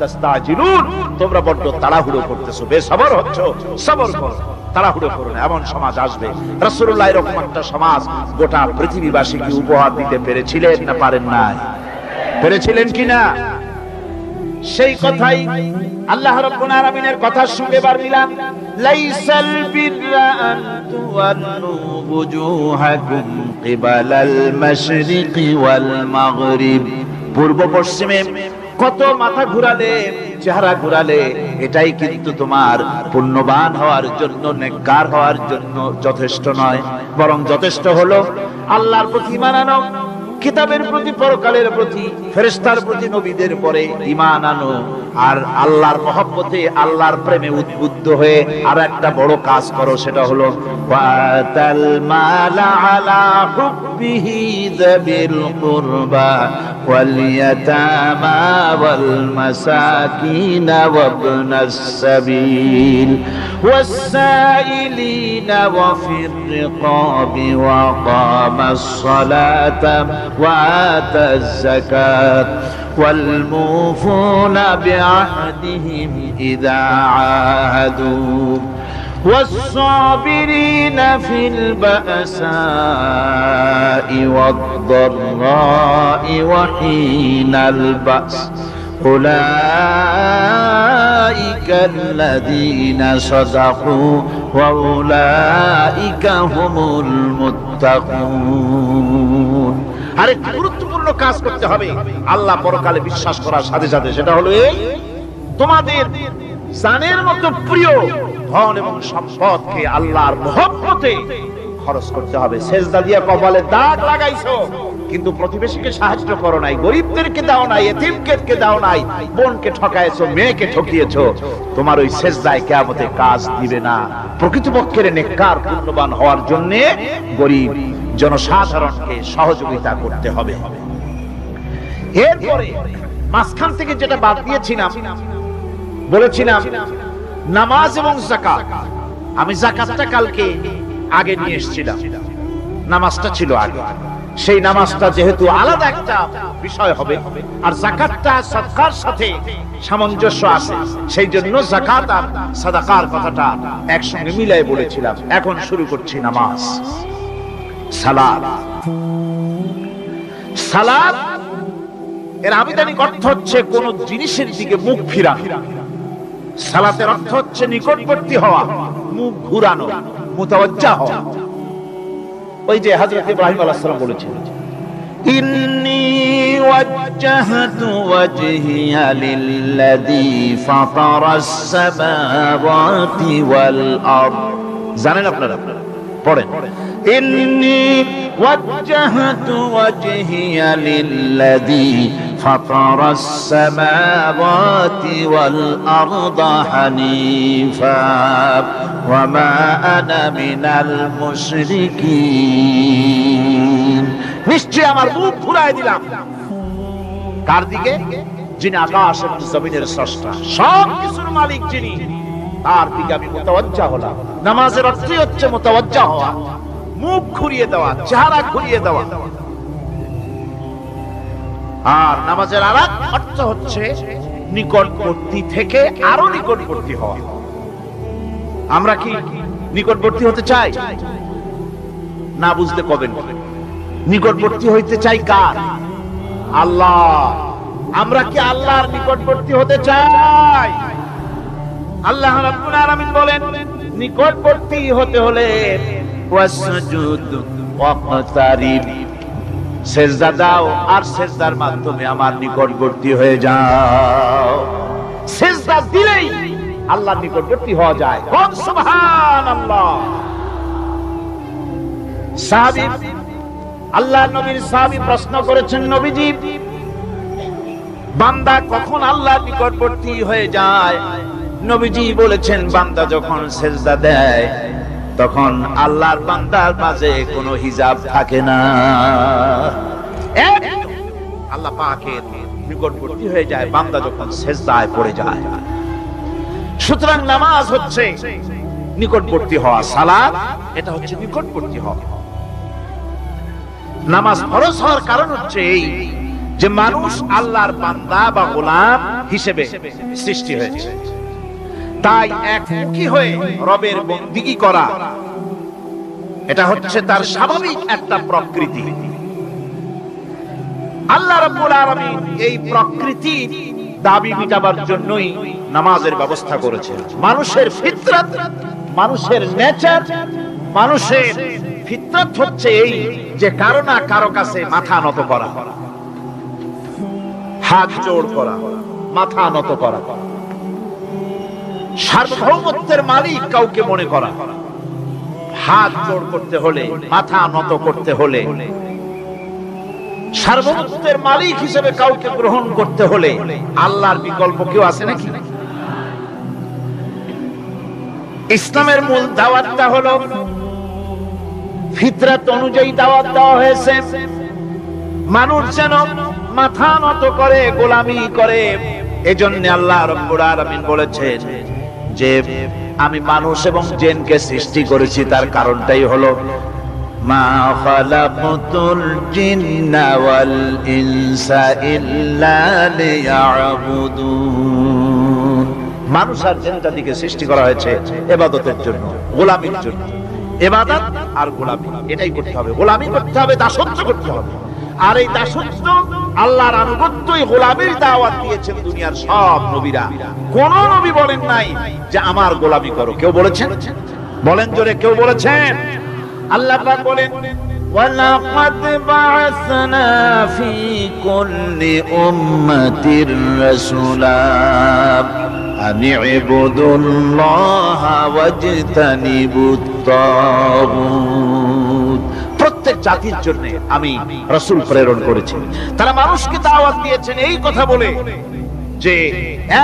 তাস্তাজিলুন, তোমরা বড্ড তাড়াহুড়ো করতেছো, বেসবর হচ্ছো, সবর করো, তাড়াহুড়ো করো না। এমন সমাজ আসবে। রাসূলুল্লাহ এরকম একটা সমাজ গোটা পৃথিবীবাসীকে উপহার দিতে পেরেছিলেন না পারেন নাই? পেরেছিলেন কিনা? সেই কথাই আল্লাহ রাব্বুল আলামিনের কথার সঙ্গে বার মিলান। লাইসাল বিররা আন তুওয়াল্লু বুজুহাকুম কিবালাল মাশরিকি ওয়াল মাগরিব, পূর্ব পশ্চিমে কত মাথা ঘুরালে, চেহারা ঘুরালে এটাই কিন্তু তোমার পুণ্যবান হওয়ার জন্য, নেককার হওয়ার জন্য যথেষ্ট নয়। বরং যথেষ্ট হলো আল্লাহর প্রতি ঈমান আনো, কিতাবের প্রতি, পরকালের প্রতি, ফেরেশতার প্রতি, নবীদের পরে ঈমান আনো। আর আল্লাহর মহব্বতে, আল্লাহর প্রেমে উদ্বুদ্ধ হয়ে আর একটা বড় কাজ করো, সেটা হলো ওয়াতাল মালা আলা হুব্বিহি যাবিল কুরবা ওয়াল ইয়াতামা ওয়াল মাসাকিন ওয়া ইবনাস সাবিল ওয়াস সাইলিনা ওয়া ফির রিকাবি ওয়া কামাস সালাতা ওয়া আতাজ যাকাত والموفون بعهدهم إذا عاهدوا والصابرين في البأساء والضراء وحين البأس أولئك الذين صدقوا وأولئك هم المتقون। আরেকটি গুরুত্বপূর্ণ কাজ করতে হবে আল্লাহ পরকালে বিশ্বাস করার সাথে সাথে, সেটা হলো এই, তোমাদের জানের মতো প্রিয় ধন এবং সম্পদকে আল্লাহর মহব্বতে খরচ করতে হবে। সেজদা দিয়া কপালে দাগ লাগাইছো কিন্তু প্রতিবেশীকে সাহায্য করো নাই, গরিবদেরকে দাও নাই, এতিমকে দাও নাই, বোনকে ঠকাইছো, মেয়েকে ঠকিয়েছো, তোমার ওই সেজদায় কিয়ামতে কাজ দিবে না। প্রকৃতপক্ষের নেককার পুণ্যবান হওয়ার জন্য গরিব জনসাধারণকে সহযোগিতা করতে হবে। এরপরে মাঝখান থেকে যেটা বাদ দিয়েছিলাম, বলেছিলাম নামাজ এবং যাকাত। আমি যাকাতটা কালকে আগে নিয়ে এসেছিলাম, নামাজটা ছিল আগে। সেই নামাজটা যেহেতু আলাদা একটা বিষয় হবে আর যাকাতটা সাদকার সাথে সামঞ্জস্য আছে, সেই জন্য যাকাত আর সাদাকার কথাটা একসঙ্গে মিলাই বলেছিলাম। এখন শুরু করছি নামাজ। সালাত, সালাত এর আবিধানিক অর্থ হচ্ছে কোন জিনিসের দিকে মুখ ফিরানো। সালাতের অর্থ হচ্ছে নিকটবর্তী হওয়া, মুখ ঘুরানো, মুতাওয়াজ্জিহ হওয়া। ওই যে হযরত ইব্রাহিম আলাইহিস সালাম বলেছেন, ইন্নী ওয়াজ্জাহতু ওয়াজহিয়া লিল্লাযী ফাতারাস সামাওয়াতি ওয়াল আরদ। জানেন আপনারা? পড়েন, ইন্নী ওয়াজ্জাহতু ওয়াজহিয়া লিল্লাযী ফাতারাস সামাওয়াতি ওয়াল আরদা হানিফা ওয়া মা আনা মিনাল মুশরিকিন। নিশ্চয় আমার মুখ ঘুরায় দিলাম কার দিকে? যিনি আকাশ এবং জমিনের স্রষ্টা, সব কিছুর মালিক যিনি, তার দিকে আমি মুতাওয়াজ্জিহ হলাম। নামাজের অর্থই হচ্ছে মুতাওয়াজ্জিহ হওয়া, মুখ ঘুরিয়ে দেওয়া, চেহারা ঘুরিয়ে দেওয়া। আর নামাজের আরেক অর্থ হচ্ছে নিকটবর্তী থেকে আরো নিকটবর্তী হওয়া। আমরা কি নিকটবর্তী হতে চাই? না বুঝতে কবেন। নিকটবর্তী হইতে চাই কার? আল্লাহ। আমরা কি আল্লাহর নিকটবর্তী হতে চাই? আল্লাহ রাব্বুল আলামিন বলেন, নিকটবর্তী হতে হলে ওয়াসজুদ ওয়াকতারিব, সিজদা দাও আর সিজদার মাধ্যমে আমার নিকটবর্তী হয়ে যাও। সিজদা দিলেই আল্লাহর নিকটবর্তী হওয়া যায়। বল সুবহানাল্লাহ। সাহাবী, আল্লাহর নবীর সাহাবী প্রশ্ন করেছেন, নবীজি, বান্দা কখন আল্লাহর নিকটবর্তী হয়ে যায়? নবীজি বলেছেন, বান্দা যখন সিজদা দেয় তখন আল্লাহর বান্দার মাঝে কোনো হিজাব থাকে না, আল্লাহ পাকের নিকটবর্তী হয়ে যায় বান্দা যখন সিজদায় পড়ে যায়। সুতরাং নামাজ হচ্ছে নিকটবর্তী হওয়া, সালাত এটা হচ্ছে নিকটবর্তী হওয়া। নামাজ ফরজ হওয়ার কারণ হচ্ছে এই যে মানুষ আল্লাহর বান্দা বা গোলাম হিসেবে সৃষ্টি হয়েছে, তাই একমুখী হয়ে রবের বন্দেগী করা এটা হচ্ছে তার স্বাভাবিক একটা প্রকৃতি। আল্লাহ রাব্বুল আলামিন এই প্রকৃতি দাবি মেটাবার জন্যই নামাজের ব্যবস্থা করেছেন। মানুষের ফিতরাত, মানুষের নেচার, মানুষের ফিতরাত হচ্ছে এই যে কারো না কারো কাছে মাথা নত করা, হাত জোড় করা, মাথা নত করা, সার্বভৌমত্বের মালিক কাউকে মনে করা, হাত জোড় করতে হলে, মাথা নত করতে হলে, সার্বভৌমত্বের মালিক হিসেবে কাউকে গ্রহণ করতে হলে আল্লাহর বিকল্প কেউ আছে নাকি? ইসলামের মূল দাওয়াতটা হলো ফিতরাত অনুযায়ী দাওয়াত দেওয়া হয়েছে, মানুষ যেন মাথা নত করে, গোলামি করে। এজন্য আল্লাহ রাব্বুল আলামিন বলেছেন যে আমি মানুষ এবং জিনকে সৃষ্টি করেছি, তার কারণটাই হলো মা খালাকতুল জিন্না ওয়াল ইনসা ইল্লা লিয়াবুদুন। মানুষ আর জিন জাতিকে সৃষ্টি করা হয়েছে ইবাদতের জন্য, গোলামির জন্য। ইবাদত আর গোলামি এটাই করতে হবে, গোলামি করতে হবে, দাসত্ব করতে হবে। আর এই দাসত্ব, আল্লাহর আনুগত্যই গোলামির দাওয়াত দিয়েছেন দুনিয়ার সব নবীরা। কোন নবী বলেন নাই যে আমার গোলামি করো। কেউ বলেছেন? বলেন জোরে, কেউ বলেছেন? আল্লাহ পাক বলেন, ওয়ালাকাদ বা'আসনা ফি কুল্লি উম্মাতির রাসূলা আন ইবুদুল্লাহা ওয়াজতানিবুত তাগুত। প্রত্যেক জাতির জন্য আমি রাসূল প্রেরণ করেছি, তারা মানুষকে দাওয়াত দিয়েছেন এই কথা বলে যে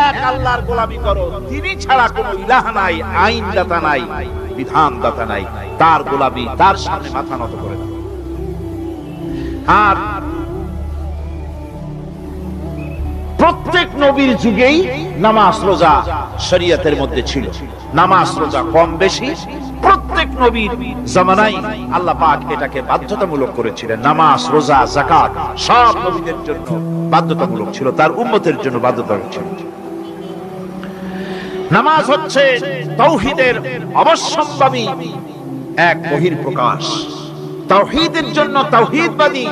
এক আল্লাহর গোলামি করো, তিনি ছাড়া কোনো ইলাহ নাই, আইনদাতা নাই, বিধানদাতা নাই, তার গোলামি, তার সামনে মাথা নত করে দাও। আর প্রত্যেক নবীর যুগেই নামাজ রোজা শরীয়তের মধ্যে ছিল। নামাজ রোজা কম বেশি প্রত্যেক নবীর জামানায় আল্লাহ পাক এটাকে বাধ্যতামূলক করেছিলেন। নামাজ, রোজা, যাকাত সব নবীদের জন্য বাধ্যতামূলক ছিল, তার উম্মতের জন্য বাধ্যতামূলক ছিল। নামাজ হচ্ছে তাওহীদের অবশ্যম্ভাবী এক বহিঃপ্রকাশ। তাওহীদের জন্য তাওহীদবাদী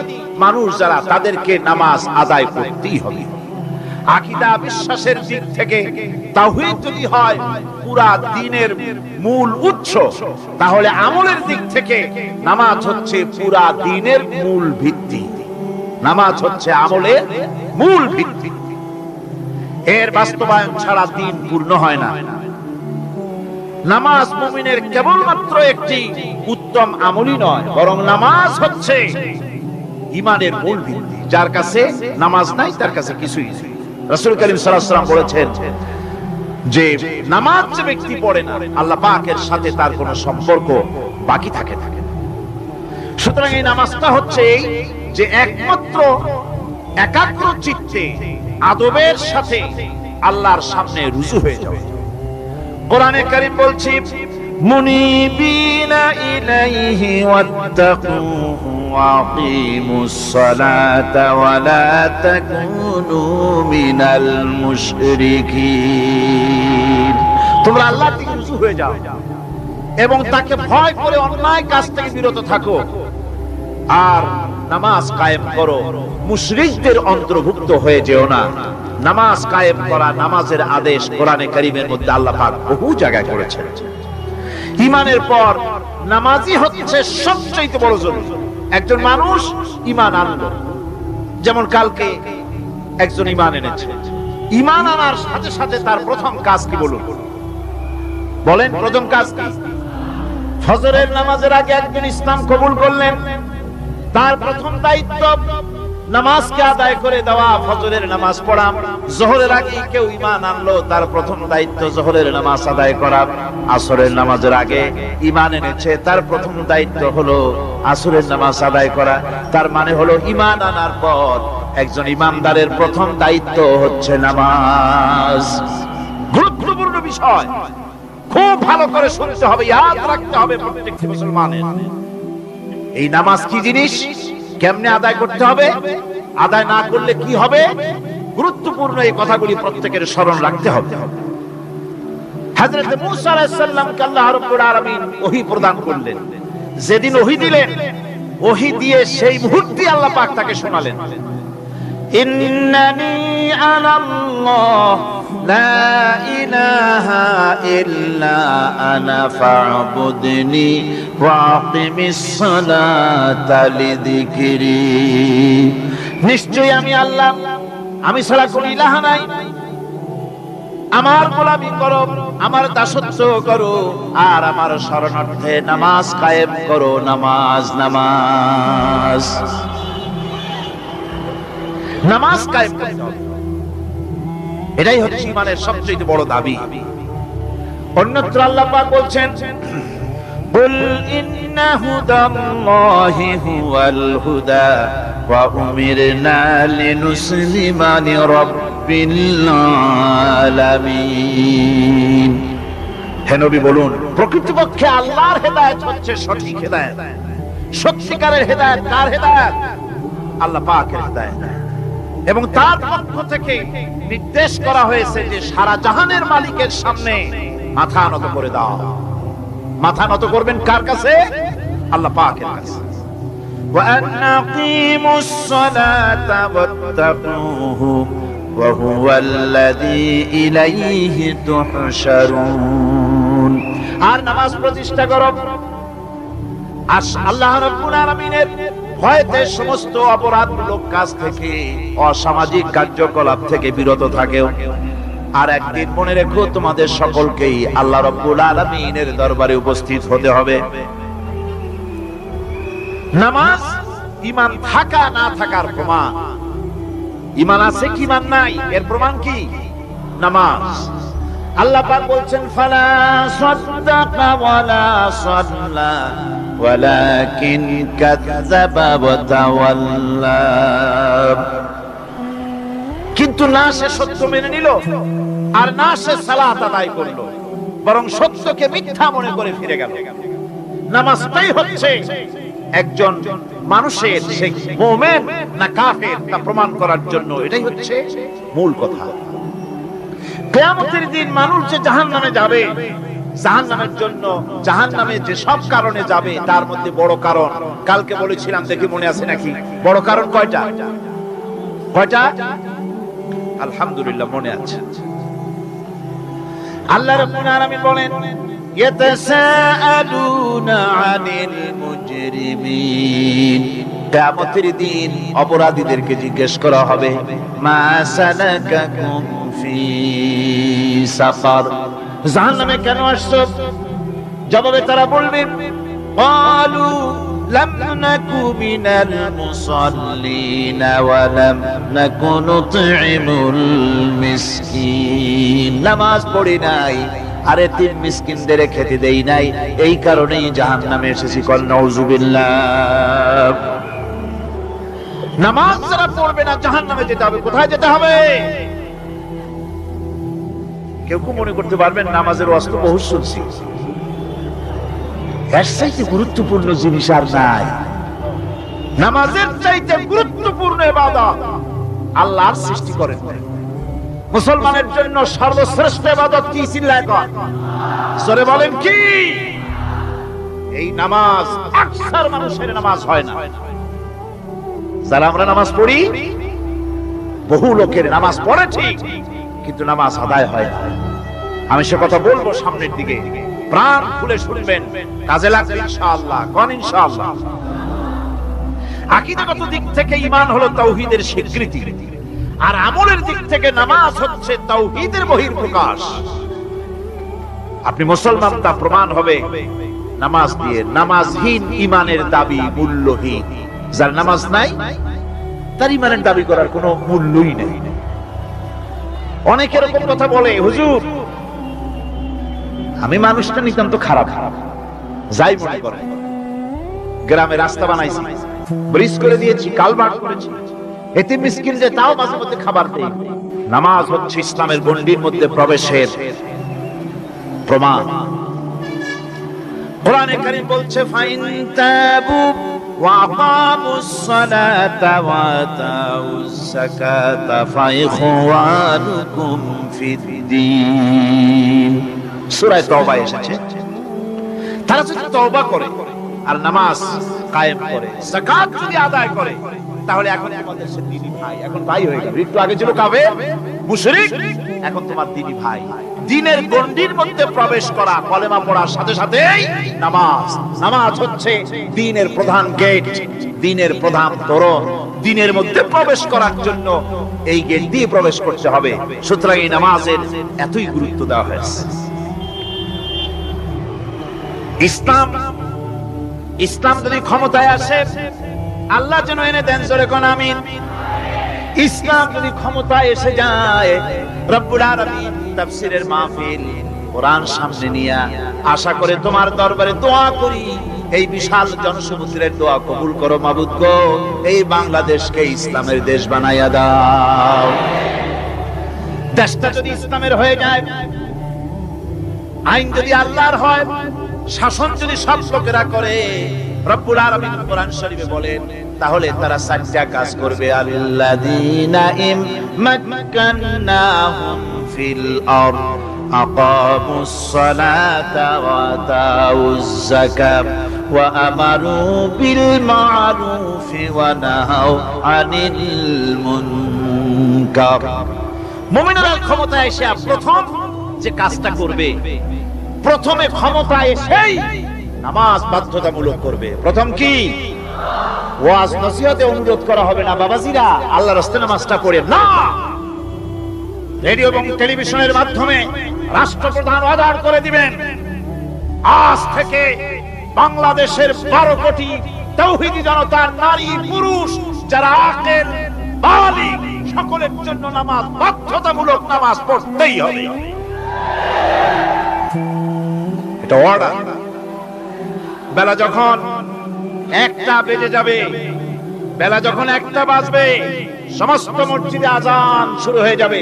মানুষ যারা, তাদেরকে নামাজ আদায় করতেই হবে। আকীদা বিশ্বাসের দিক থেকে তাওহীদ যদি হয় পুরা দ্বীনের মূল উৎস, তাহলে আমলের দিক থেকে নামাজ হচ্ছে পুরা দ্বীনের মূল ভিত্তি। নামাজ হচ্ছে আমলের মূল ভিত্তি, এর বাস্তবায়ন ছাড়া দ্বীন পূর্ণ হয় না। নামাজ মুমিনের কেবলমাত্র একটি উত্তম আমলই নয়, বরং নামাজ হচ্ছে ঈমানের মূল ভিত্তি। যার কাছে নামাজ নাই তার কাছে কিছুই নেই। রাসূল করিম সাল্লাল্লাহু আলাইহি ওয়াসাল্লাম বলেছেন যে নামাজ যে ব্যক্তি পড়ে না, আল্লাহ পাকের সাথে তার কোনো সম্পর্ক বাকি থাকে না। সুতরাং এই নামাজটা হচ্ছে এই যে একমাত্র একাগ্র চিত্তে আদবের সাথে আল্লাহর সামনে রুজু হয়ে যাবে। কোরআনে কারীম বলছে মুনিবিনা ইলাইহি ওয়াত্তাকুহু ওয়া আকিমুস সালাতা ওয়া লা তাকুনু মিনাল মুশরিকিন। তোমরা আল্লাহর দিকে রুজু হয়ে যাও এবং তাকে ভয় করে অন্যায় কাজ থেকে বিরত থাকো, আর নামাজ কায়েম করো, মুশরিকদের অন্তর্ভুক্ত হয়ে যেও না। নামাজ কায়েম করা, নামাজের আদেশ কোরআনে কারীমের মধ্যে আল্লাহ পাক বহু জায়গায় করেছেন। ঈমানের পর নামাজই হচ্ছে সবচেয়ে বড় জরুরি। একজন মানুষ ঈমান আনলো, যেমন কালকে একজন ঈমান এনেছে, ঈমান আনার সাথে সাথে তার প্রথম কাজ কি বলুন? বলেন প্রথম কাজ কি? ফজরের নামাজের আগে একজন ইসলাম কবুল করলেন, তার প্রথম দায়িত্ব নামাজকে আদায় করে দেওয়া, ফজরের নামাজ পড়া। যোহরের আগে কেউ ঈমান আনলো, তার প্রথম দায়িত্ব যোহরের নামাজ আদায় করা। আসরের নামাজের আগে ঈমান এনেছে, তার প্রথম দায়িত্ব হলো আসরের নামাজ আদায় করা। তার মানে হলো ঈমান আনার পর একজন ঈমানদারের প্রথম দায়িত্ব হচ্ছে নামাজ। গুরুত্বপূর্ণ বিষয়, খুব ভালো করে শুনতে হবে, ইয়াদ রাখতে হবে প্রত্যেক মুসলমানের। এই নামাজ কি জিনিস, কেমনে আদায় করতে হবে, আদায় না করলে কি হবে, গুরুত্বপূর্ণ এই কথাগুলি প্রত্যেকের স্মরণ রাখতে হবে। হযরত মূসা আলাইহিস সালামকে আল্লাহ রাব্বুল আলামিন ওহী প্রদান করলেন। যেদিন ওহী দিলেন, ওহী দিয়ে সেই মুহূর্তে আল্লাহ পাক তাকে শোনালেন, ইন্নানি আনাল্লাহ লা ইলাহা ইল্লা আনা ফা'বুদনি ওয়া আকিমিস সালাতা লিযিকরি। নিশ্চয়ই আমি আল্লাহ, আমি ছাড়া কোনো ইলাহ নাই, আমার গোলামি করো, আমার দাসত্ব করো, আর আমার শরণার্থে নামাজ কায়েম করো। নামাজ নামাজ নামাজ কায়েম করতে হবে, এটাই হচ্ছে ঈমানের সবচেয়ে বড় দাবি। অন্যত্র আল্লাহ পাক বলছেন, কুল ইন্না হুদাল্লাহি হুয়াল হুদা ওয়া উমিরনা লিনুসলিমা লিরাব্বিল আলামিন। হে নবী বলুন, প্রকৃতপক্ষে আল্লাহর হেদায়েত হচ্ছে সঠিক হেদায়েত। সত্যিকারের হেদায়েত কার হেদায়েত? আল্লাহ পাকের হেদায়েত। এবং তার পক্ষ থেকে নির্দেশ করা হয়েছে যে সারা জাহানের মালিকের সামনে মাথা নত করে দাও। মাথা নত করবেন কার কাছে? আল্লাহ পাকের কাছে। ওয়া আনাকিমুস সালাতা ওয়াত্তাকুহু ওয়া হুয়াল্লাযী ইলাইহি তুহশারুন। আর নামাজ প্রতিষ্ঠা করো, আল্লাহ রাব্বুল আলামিনের ভয়তে সমস্ত অপরাধমূলক কাজ থেকে, অসামাজিক কার্যকলাপ থেকে বিরত থাকেও। আর একদিন মনে রেখো, তোমাদের সকলকেই আল্লাহ রাব্বুল আলামিনের দরবারে উপস্থিত হতে হবে। নামাজ ঈমান থাকা না থাকার প্রমাণ। ঈমান আছে কি ঈমান নাই এর প্রমাণ কি? নামাজ। আল্লাহ পাক বলছেন, ফালা সাদ্দাকা ওয়ালা সাল্লা ওয়ালাকিন কাযযাবা ওয়া তাওয়াল্লা। কিন্তু না সে সত্য মেনে নিল, আর না সে সালাত আদায় করল, বরং সত্যকে মিথ্যা মনে করে ফিরে গেল। নামাজটাই হচ্ছে একজন মানুষের সে মুমিন না কাফের তা প্রমাণ করার জন্য, এটাই হচ্ছে মূল কথা। কিয়ামতের দিন মানুষ যে জাহান্নামে যাবে, জাহান্নামের জন্য, জাহান্নামে যে সব কারণে যাবে তার মধ্যে বড় কারণ কালকে বলেছিলাম, দেখি মনে আছে নাকি? বড় কারণ কয়টা? কয়টা? আলহামদুলিল্লাহ মনে আছে। আল্লাহ রাব্বুল আলামিন বলেন, ইয়াতাসাআলুনা আনিল মুজরিমিন। কিয়ামতের দিন অপরাধীদেরকে জিজ্ঞেস করা হবে, মা সালাকাকুম ফি সাফার, জাহান্নামে কেন আসছো? জবাবে তারা বলবে, ক্বালু লাম নাকু মিনাল মুসাল্লিন ওয়া লাম নাকু নুতঈমুল মিসকিন। নামাজ পড়ি নাই, আর এতিম মিসকিনদের খেতে দেই নাই, এই কারণেই জাহান্নামে এসেছি। কল নাউযুবিল্লাহ। নামাজ যারা পড়বে না জাহান্নামে যেতে হবে। কোথায় যেতে হবে? কেউ কেউ মনে করতে পারবেন নামাজের ওয়াজ তো বহু শুনছি, এর চাইতে গুরুত্বপূর্ণ জিনিস আর নাই। নামাজের চাইতে গুরুত্বপূর্ণ ইবাদত আল্লাহর সৃষ্টি করেন। মুসলমানের জন্য সর্বশ্রেষ্ঠ ইবাদত কি? চিল্লায় কর, জোরে বলেন কি? এই নামাজ। আকসার মানুষের নামাজ হয় না। যারা আমরা নামাজ পড়ি, বহু লোকের নামাজ পড়ে ঠিক, কিন্তু নামাজ আদায় হয় না। আমি সে কথা বলবো সামনের দিকে, প্রাণ খুলে শুনবেন, কাজে লাগবে ইনশাআল্লাহ। কোন ইনশাআল্লাহ? আকীদাগত দিক থেকে ঈমান হলো তাওহীদের স্বীকৃতি, আর আমলের দিক থেকে নামাজ হচ্ছে তাওহীদের বহিঃপ্রকাশ। আপনি মুসলমান তা প্রমাণ হবে নামাজ দিয়ে। নামাজহীন ঈমানের দাবি মূল্যহীন। যার নামাজ নাই তার ঈমানের দাবি করার কোনো মূল্যই নেই। অনেকে এরকম কথা বলে, হুজুর আমি মানুষটা নিতান্ত খারাপ, যাই মনে করে গ্রামে রাস্তা বানাইছি, ব্রিজ করে দিয়েছি, কালভার্ট করেছি, এতে মিসকিন যে তাও মাঝে মধ্যে খাবার দেই। নামাজ হচ্ছে ইসলামের গণ্ডির মধ্যে প্রবেশের প্রমাণ। কোরআনে কারীম বলছে, ফাইন তাবু ওয়া আকামুস সালাতা ওয়া আতাউজ যাকাতা ফাইখওয়ানুকুম ফিদ্দীন। সূরা তাওবা এসেছে। তারা যদি তওবা করে আর নামাজ কায়েম করে, যাকাত যদি আদায় করে, তাহলে এখন আমাদের সে দ্বীনি ভাই, এখন ভাই হয়ে যাবে। একটু আগে ছিল কাফের মুশরিক, এখন তোমার দ্বীনি ভাই। দ্বীনের গণ্ডির মধ্যে প্রবেশ করা, কলেমা পড়ার সাথে সাথেই নামাজ। নামাজ হচ্ছে দ্বীনের প্রধান গেট, দ্বীনের প্রধান তোরণ। দ্বীনের মধ্যে প্রবেশ করার জন্য এই গেট দিয়ে প্রবেশ করতে হবে। সুতরাং এই নামাজের এতই গুরুত্ব দেওয়া হয়েছে। ইসলাম যদি ক্ষমতায় আসে, আল্লাহ যেন এনে দেন, জোরে কোন আমিন। ইসলাম যদি ক্ষমতায় এসে যায়, রব্বুল আলামিন তাফসীরের মাহফিল, কোরআন সামনে নিয়ে আশা করে তোমার দরবারে দোয়া করি, এই বিশাল জনসমুদ্রের দোয়া কবুল করো মাবুদ গো, এই বাংলাদেশকে ইসলামের দেশ বানাইয়া দাও। দেশটা যদি ইসলামের হয়ে যায়, আইন যদি আল্লাহর হয়, শাসন যদি সব লোকেরা করে, রব্বুল আলামিন কোরআন শরীফে বলেন, তাহলে তারা চারটা কাজ করবে। আল্লাযীনা মাক্কান্নাহুম ফিল আরদ আকামুস সালাতা ওয়া আতাউজ যাকাত ওয়া আমারু বিল মা'রুফি ওয়া নাহাউ আনিল মুনকার। মুমিনরা ক্ষমতায় এসে প্রথম যে কাজটা করবে, প্রথমে ক্ষমতায় এসেই নামাজ বাধ্যতামূলক করবে। প্রথম কি? ওয়াজ নসিহতে অনুরোধ করা হবে না, বাবাজিরা আল্লাহর রাস্তায় নামাজটা পড়েন না। রেডিও এবং টেলিভিশনের মাধ্যমে রাষ্ট্রপ্রধান অর্ডার করে দিবেন, আজ থেকে বাংলাদেশের 12 কোটি তাওহীদি জনতার নারী পুরুষ যারা আকেল বালিগ সকলের জন্য নামাজ বাধ্যতামূলক, নামাজ পড়তেই হবে। এটা অর্ডার। বেলা যখন 1টা বেজে যাবে, বেলা যখন 1টা বাজবে, সমস্ত মসজিদে আজান শুরু হয়ে যাবে।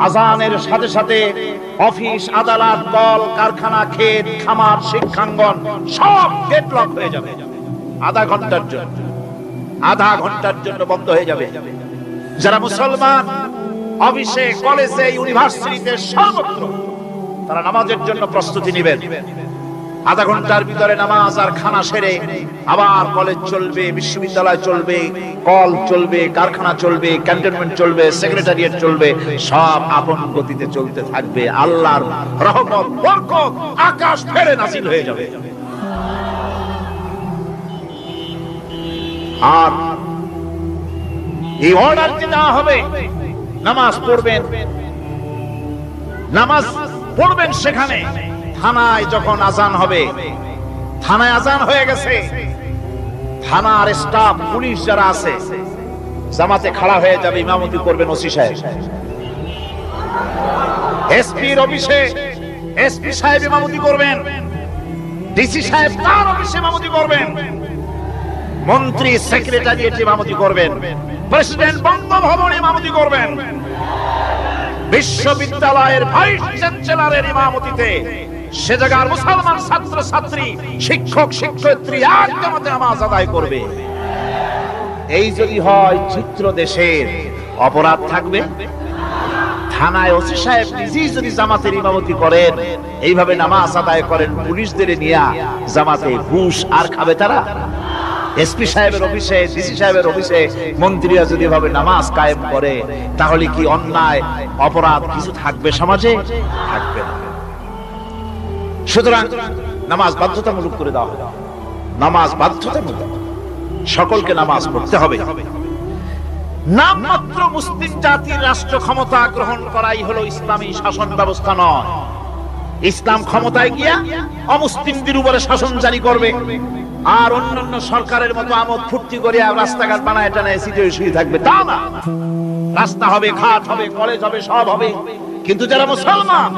আজানের সাথে সাথে অফিস, আদালত, কল কারখানা, ক্ষেত খামার, শিক্ষাঙ্গন সব গেট লক হয়ে যাবে। আধা ঘন্টার জন্য বন্ধ হয়ে যাবে। যারা মুসলমান অফিসে, কলেজে, ইউনিভার্সিটিতে সর্বত্র তারা নামাজের জন্য প্রস্তুতি নেবেন। আধা ঘন্টার ভিতরে নামাজ আর খানা সেরে আবার কলেজ চলবে, বিশ্ববিদ্যালয় চলবে, কল চলবে, কারখানা চলবে, ক্যান্টনমেন্ট চলবে, সেক্রেটারিয়েট চলবে, সব আপন গতিতে চলতে থাকবে। আল্লাহর রহমত, বরকত আকাশ ফেরে নাযিল হয়ে যাবে। আর এই অর্ডার যে দেওয়া হবে, নামাজ পড়বেন, নামাজ পড়বেন সেখানে। থানায় যখন আজান হবে, থানায় আজান হয়ে গেছে, থানার স্টাফ, পুলিশ যারা আছে জামাতে খাড়া হয়ে যাবে, ইমামতি করবেন ওসি সাহেব। এসপির অফিসে এসপি সাহেব ইমামতি করবেন, ডিসি সাহেব তার অফিসে ইমামতি করবেন, মন্ত্রী সেক্রেটারিয়েট ইমামতি করবেন, প্রেসিডেন্ট বঙ্গভবনে ইমামতি করবেন, বিশ্ববিদ্যালয়ের ভাইস চ্যান্সেলরের ইমামতিতে সে জায়গার মুসলমান ছাত্র ছাত্রী, শিক্ষক শিক্ষয়িত্রী এক জামাতে নামাজ আদায় করবে। এই যদি হয় চিত্র দেশের, অপরাধ থাকবে? থানায় ওসি সাহেব নিজেই যদি জামাতের ইমামতি করেন, এইভাবে নামাজ আদায় করেন পুলিশদের নিয়ে জামাতে, ঘুষ আর খাবে তারা? এসপি সাহেবের অফিসে, ডিসি সাহেবের অফিসে মন্ত্রীরা যদি এভাবে নামাজ কায়েম করে, তাহলে কি অন্যায় অপরাধ কিছু থাকবে সমাজে? থাকবে না। সুতরাং নামাজ বাধ্যতামূলক করে দেওয়া হবে। নামাজ বাধ্যতামূলক, সকলকে নামাজ পড়তে হবে। নামমাত্র মুসলিম জাতির রাষ্ট্র ক্ষমতা গ্রহণ করাই হলো ইসলামী শাসন ব্যবস্থা নয়। ইসলাম ক্ষমতায় গিয়া অমুসলিমদের উপরে শাসন জারি করবে, আর অন্যান্য সরকারের মতো আমোদ ফুর্তি করে রাস্তাঘাট বানায় টানায় সিটে শুয়ে থাকবে, তা না। রাস্তা হবে, ঘাট হবে, কলেজ হবে, সব হবে, কিন্তু যারা মুসলমান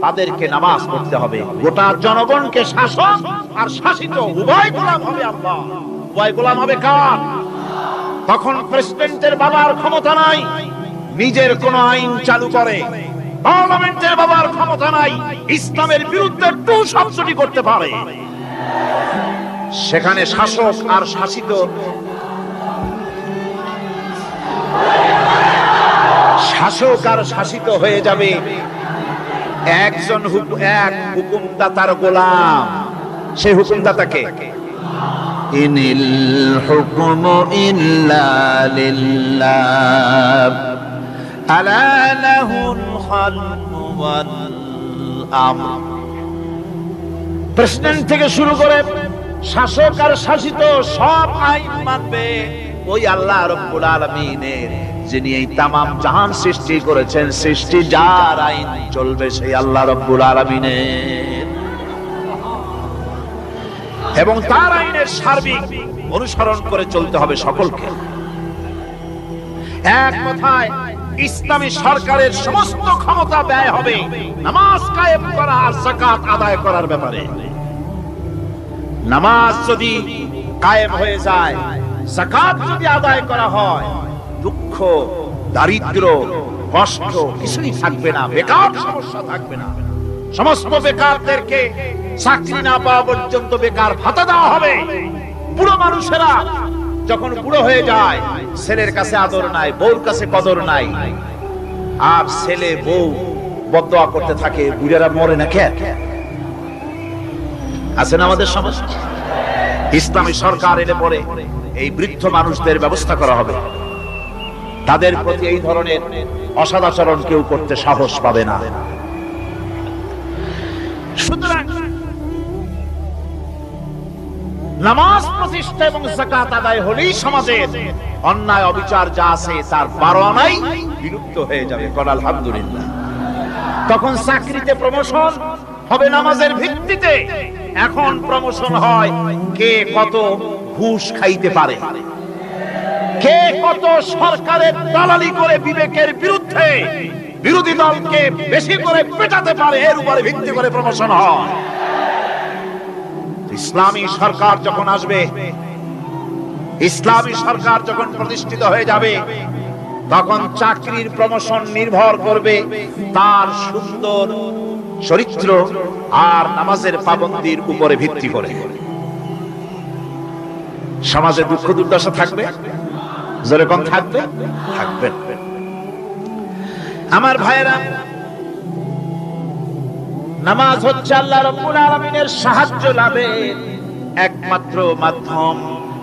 তাদেরকে নামাজ পড়তে হবে। গোটা জনগণকে শাসক আর শাসিত উভয় গোলাম হবে আল্লাহ। উভয় গোলাম হবে কার? তখন প্রেসিডেন্টের বাবার ক্ষমতা নাই নিজের কোন আইন চালু করে, পার্লামেন্টের বাবার ক্ষমতা নাই ইসলামের বিরুদ্ধে টু শব্দটি করতে পারে। সেখানে শাসক আর শাসিত, শাসক আর শাসিত হয়ে যাবে একজন এক হুকুমদাতার গোলাম। সেই হুকুমদাতাকে ইনিল হুকমু ইল্লা লিল্লাহ আলা লাহুল খালকু ওয়াল আমর। প্রেসিডেন্ট থেকে শুরু করে শাসক আর শাসিত সব আইন মানবে ওই আল্লাহ রাব্বুল আলামিনের, যিনি এই তামাম জাহান সৃষ্টি করেছেন। সৃষ্টি যার আইন চলবে সেই আল্লাহ রাব্বুল আলামিনের, এবং তার আইনের সার্বিক অনুসরণ করে চলতে হবে সকলকে। এক কথায় ইসলামী সরকারের সমস্ত ক্ষমতা ব্যয় হবে নামাজ কায়েম করা আর যাকাত আদায় করার ব্যাপারে। নামাজ যদি কায়েম হয়ে যায়, যাকাত যদি আদায় করা হয়, দুঃখ, দারিদ্র, কষ্ট কিছুই থাকবে না, বেকার সমস্যা থাকবে না। সমস্ত বেকারদেরকে চাকরি না পাওয়া পর্যন্ত বেকার ভাতা দেওয়া হবে। বুড়ো মানুষেরা যখন বুড়ো হয়ে যায়, ছেলের কাছে আদর নাই, বউর কাছে কদর নাই, আর ছেলে বউ বদদোয়া করতে থাকে, বুড়েরা মরে না কেন? আছে না আমাদের সমাজ? ইসলামী সরকার এলে পরে এই বৃদ্ধ মানুষদের ব্যবস্থা করা হবে। তাদের প্রতি এই ধরনের অসদাচরণ কেউ করতে সাহস পাবে না। সুতরাং নামাজ প্রতিষ্ঠা এবং যাকাত আদায় হলেই সমাজের অন্যায় অবিচার যা আছে তার 12 আনাই বিলুপ্ত হয়ে যাবে। কোন আলহামদুলিল্লাহ। তখন চাকরিতে প্রমোশন হবে নামাজের ভিত্তিতে। এখন প্রমোশন হয় কে কত ঘুষ খাইতে পারে, কে কত সরকারের দালালি করে বিবেকের বিরুদ্ধে বিরোধী দলকে বেশি করে পেটাতে পারে, এর উপরে ভিত্তি করে প্রমোশন হয়। ইসলামী সরকার যখন আসবে, ইসলামী সরকার যখন প্রতিষ্ঠিত হয়ে যাবে, তখন চাকরির প্রমোশন নির্ভর করবে তার সুন্দর চরিত্র আর নামাজের পাবন্দির উপরে ভিত্তি করে। সমাজে দুঃখ দুর্দশা থাকবে, যেরকম থাকবে থাকবে। আমার ভাইয়েরা, নামাজ হচ্ছে আল্লাহ রাব্বুল আলামিনের সাহায্য লাভের একমাত্র মাধ্যম।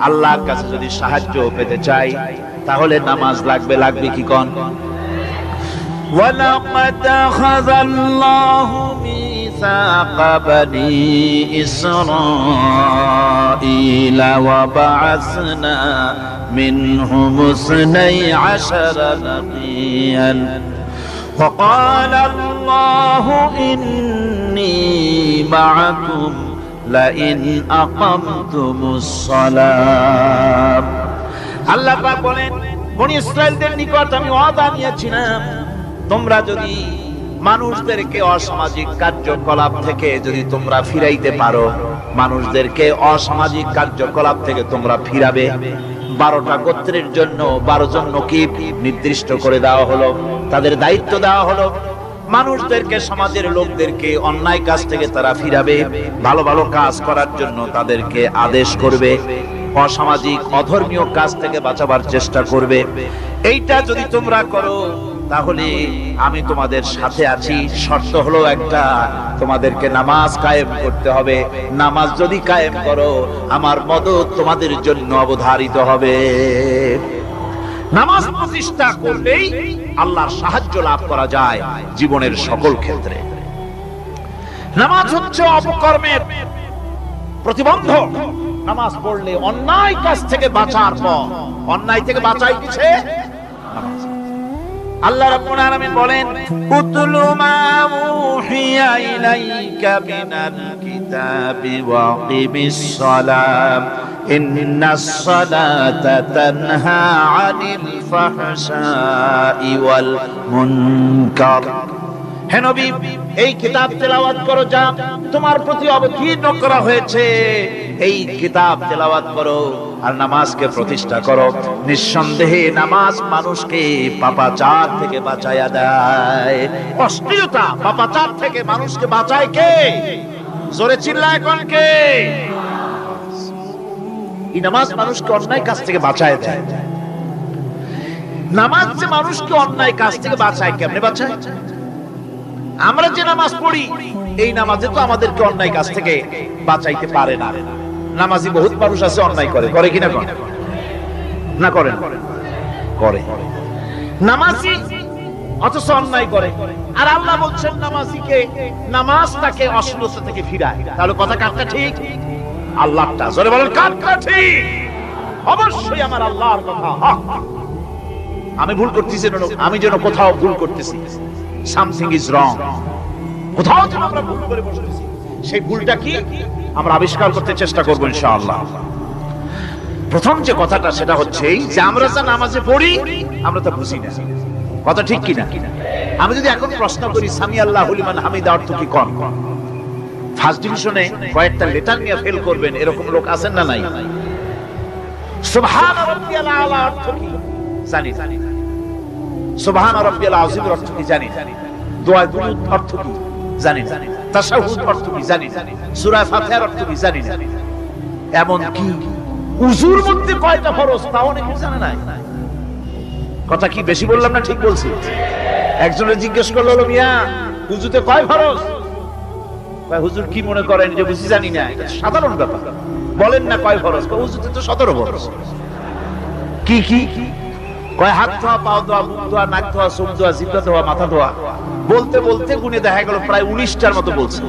আল্লাহর কাছে যদি সাহায্য পেতে চাই তাহলে নামাজ লাগবে। লাগবে কি কোন? ওয়ালাকাদ আখাযাল্লাহু মিসাকা বনি ইসরাঈলা ওয়া বা'আসনা মিনহুম 12 নাবিয়্যান وقال الله إني معكم لئن أقمتم الصلاة। আল্লাহ পাক বলেন, বনি ইসরাঈলদের নিকট আমি ওয়াদা নিয়েছিলাম, তোমরা যদি মানুষদেরকে অসামাজিক কার্যকলাপ থেকে যদি তোমরা ফিরাইতে পারো, মানুষদেরকে অসামাজিক কার্যকলাপ থেকে তোমরা ফিরাবে। 12টা গোত্রের জন্য 12 জন নকিব নির্দিষ্ট করে দেওয়া হলো, তাদের দায়িত্ব দেওয়া হলো। মানুষদেরকে, সমাজের লোকদেরকে অন্যায় কাজ থেকে তারা ফিরাবে, ভালো ভালো কাজ করার জন্য তাদেরকে আদেশ করবে, অসামাজিক অধর্মীয় কাজ থেকে বাঁচাবার চেষ্টা করবে। এইটা যদি তোমরা করো তাহলে আমি তোমাদের সাথে আছি। শর্ত হলো একটা, তোমাদেরকে নামাজ কায়েম করতে হবে। নামাজ যদি কায়েম করো আমার মদদ তোমাদের জন্য অবধারিত হবে। নামাজ প্রতিষ্ঠা করলেই আল্লাহর সাহায্য লাভ করা যায় জীবনের সকল ক্ষেত্রে। নামাজ হচ্ছে অপকর্মের প্রতিবন্ধক। নামাজ পড়লে অন্যায় কাজ থেকে বাঁচার পর, অন্যায় থেকে বাঁচাই কিসে? নামাজ। আল্লাহ রাব্বুল আলামিন বলেন, উতলু মা উহিয়া ইলাইকা মিনাল কিতাবি ওয়া আকিমিস সালাম ইন্নাস সালাতা তানহা আনিল ফাহশাই ওয়াল মুনকার। হে নবী, এই কিতাব তেলাওয়াত করো যা তোমার প্রতি অবতীর্ণ করা হয়েছে। এই কিতাব তেলাওয়াত করো আর নামাজকে প্রতিষ্ঠা করো। নিঃসন্দেহে নামাজ মানুষকে পাপাচার থেকে বাঁচায়া দেয়। অশ্লীলতা, পাপাচার থেকে মানুষকে বাঁচায় কে? জোরে চিল্লায় কোন কে? এই নামাজ মানুষকে অন্যায় কাজ থেকে বাঁচায় দেয়। নামাজ যে মানুষকে অন্যায় কাজ থেকে বাঁচায়, কেমনে বাঁচায়? আমরা যে নামাজ পড়ি এই নামাজে তো আমাদেরকে অন্যায় কাজ থেকে বাঁচাইতে পারে না। নামাজি বহুত মানুষ আছে অন্যায় করে, করে কিনা? না করে না? করে। নামাজি অথচ অন্যায় করে। আর আল্লাহ বলছেন নামাজিকে, নামাজ তাকে অশ্লীলতা থেকে ফিরায়। তাহলে কথা কাটটা ঠিক? আল্লাহটা জোরে বলেন, কাটটা ঠিক? অবশ্যই আমার আল্লাহর কথা হক। আমি ভুল করতেছি, আমি যেন কোথাও ভুল করতেছি, সামথিং ইজ রং, কোথাও যেন আমরা ভুল করে বসেছি। সেই ভুলটা কি আমরা আবিষ্কার করতে চেষ্টা করব ইনশাআল্লাহ। প্রথম যে কথাটা সেটা হচ্ছে যে আমরা যা নামাজে পড়ি আমরা তা বুঝি না। কথা ঠিক কিনা? আমি যদি এখন প্রশ্ন করি সামি আল্লাহু লিমান হামিদা অর্থ কি, কোন ফার্স্ট ডিভিশনে কয়েকটা লেটার নিয়ে ফেল করবেন এরকম লোক আছেন না নাই? সুবহান রাব্বিয়াল আলা অর্থ কি জানি? সুবহান রাব্বিয়াল আযীম অর্থ কি জানি? দোয়া দুরূদ অর্থ কি জানি? তাশাহুদ অর্থ কি জানি? সূরা ফাতিহার অর্থ কি জানি? এমন কি উযুর মধ্যে কয়টা ফরজ তাও অনেকে জানে না। কথা কি বেশি বললাম না ঠিক বলছি? একজনের জিজ্ঞেস করলো, মিয়া উযুতে কয় ফরজ? কয় হুজুর কি মনে করেন যে বুঝি জানি না? এটা সাধারণ ব্যাপার, বলেন না কয় ফরজ? কয় উযুতে তো 17 ফরজ। কি কি? কয় হাত ধোয়া, পা ধোয়া, মুখ ধোয়া, নাক ধোয়া, চোখ ধোয়া, জিহ্বা ধোয়া, মাথা ধোয়া। বলতে বলতে গুনে দেখা গেল প্রায় 19টার মতো বলছে।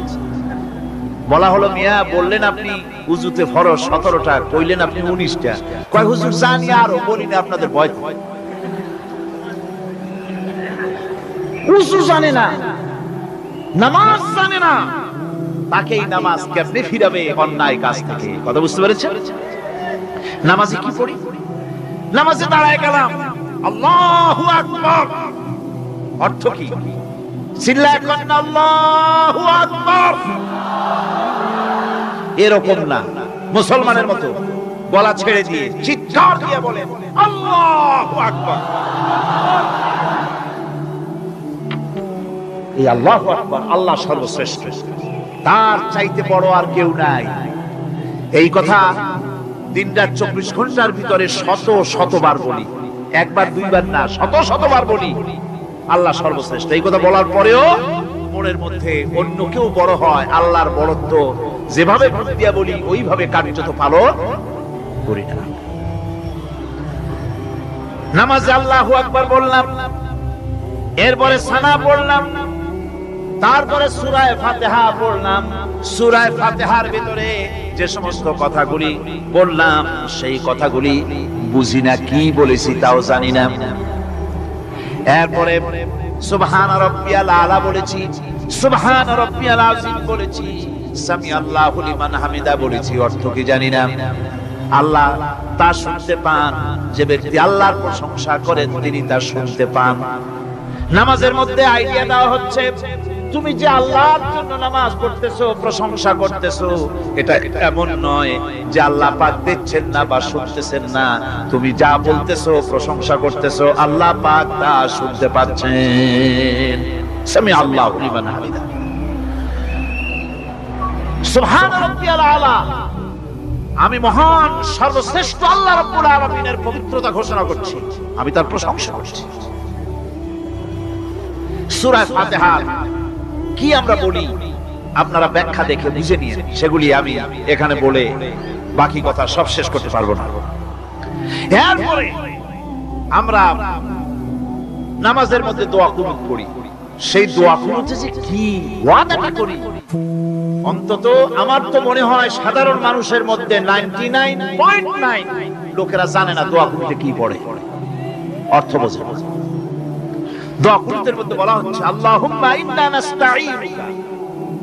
বলা হলো, মিয়া বললেন আপনি উযুতে ফরজ 17টা, কইলেন আপনি 19টা। কয় হুজুর জানি আরো, বলি না আপনাদের ভয়। উযু জানে না, নামাজ জানে না, তাকে এই নামাজ কেমনে ফিরাবে অন্যায় কাজ থেকে? কথা বুঝতে পেরেছেন? নামাজে কি পড়ি? নামাজে দাঁড়ায় গেলাম, আল্লাহু আকবার অর্থ কি? চিল্লায় কোন আল্লাহু আকবার। এরকম না, মুসলমানের মতো গলা ছেড়ে দিয়ে চিৎকার দিয়ে বলেন আল্লাহু আকবার। এই আল্লাহু আকবার, আল্লাহ সর্বশ্রেষ্ঠ, তার চাইতে বড় আর কেউ নাই। এই কথা দিনরাত 24 ঘন্টার ভিতরে শত শতবার বলি, একবার দুইবার না, শত শতবার বলি আল্লাহ সর্বশ্রেষ্ঠ। এই কথা বলার পরেও মনের মধ্যে অন্য কেউ বড় হয়, আল্লাহর বড়ত্ব যেভাবে ভোট দিয়া বলি ওইভাবে কার্যত পালন করি না। নামাজে আল্লাহু আকবার বললাম, এরপরে সানা পড়লাম, তারপরে সূরা ফাতিহা পড়লাম। সূরা ফাতিহার ভিতরে যে সমস্ত কথাগুলি বললাম সেই কথাগুলি বুঝি না, কি বলেছি তাও জানি না। এরপরে সুবহান রাব্বিয়াল আলা বলেছি, সুবহান রাব্বিয়াল আযীম বলেছি, সামি আল্লাহু লিমান হামিদা বলেছি, অর্থ কি জানি না। আল্লাহ তা শুনতে পান, যে ব্যক্তি আল্লাহর প্রশংসা করে তিনি তা শুনতে পান। নামাজের মধ্যে আইডিয়া দেওয়া হচ্ছে, তুমি যে আল্লাহর জন্য নামাজ পড়তেছো, প্রশংসা করতেছো, এটা এমন নয় যে আল্লাহ পাক দেখছেন না বা শুনতেছেন না। তুমি যা বলতেছো, প্রশংসা করতেছো, আল্লাহ পাক তা শুনতে পাচ্ছেন। সামি আল্লাহু লিমান হামিদা। সুবহান রাব্বিয়াল আলা। আমি মহান সর্বশ্রেষ্ঠ আল্লাহ রাব্বুল আলামিনের পবিত্রতা ঘোষণা করছি, আমি তার প্রশংসা করছি। সূরা ফাতিহা কি আমরা বলি আপনারা ব্যাখ্যা দেখে বুঝে নিয়ে, সেগুলি আমি এখানে বলে বাকি কথা সব শেষ করতে পারবো না। এরপরে আমরা নামাজের মধ্যে দোয়া কুনুত করি। সেই দোয়া কুনুতে যে কি ওয়াদাটা করি, অন্তত আমার তো মনে হয় সাধারণ মানুষের মধ্যে 99.9 লোকেরা জানে না দোয়া কুনুতে কি পড়ে, অর্থ বোঝে। দোয়া কুনুতের মধ্যে বলা হচ্ছে আল্লাহুম্মা ইন্না নাস্তাঈনুকা,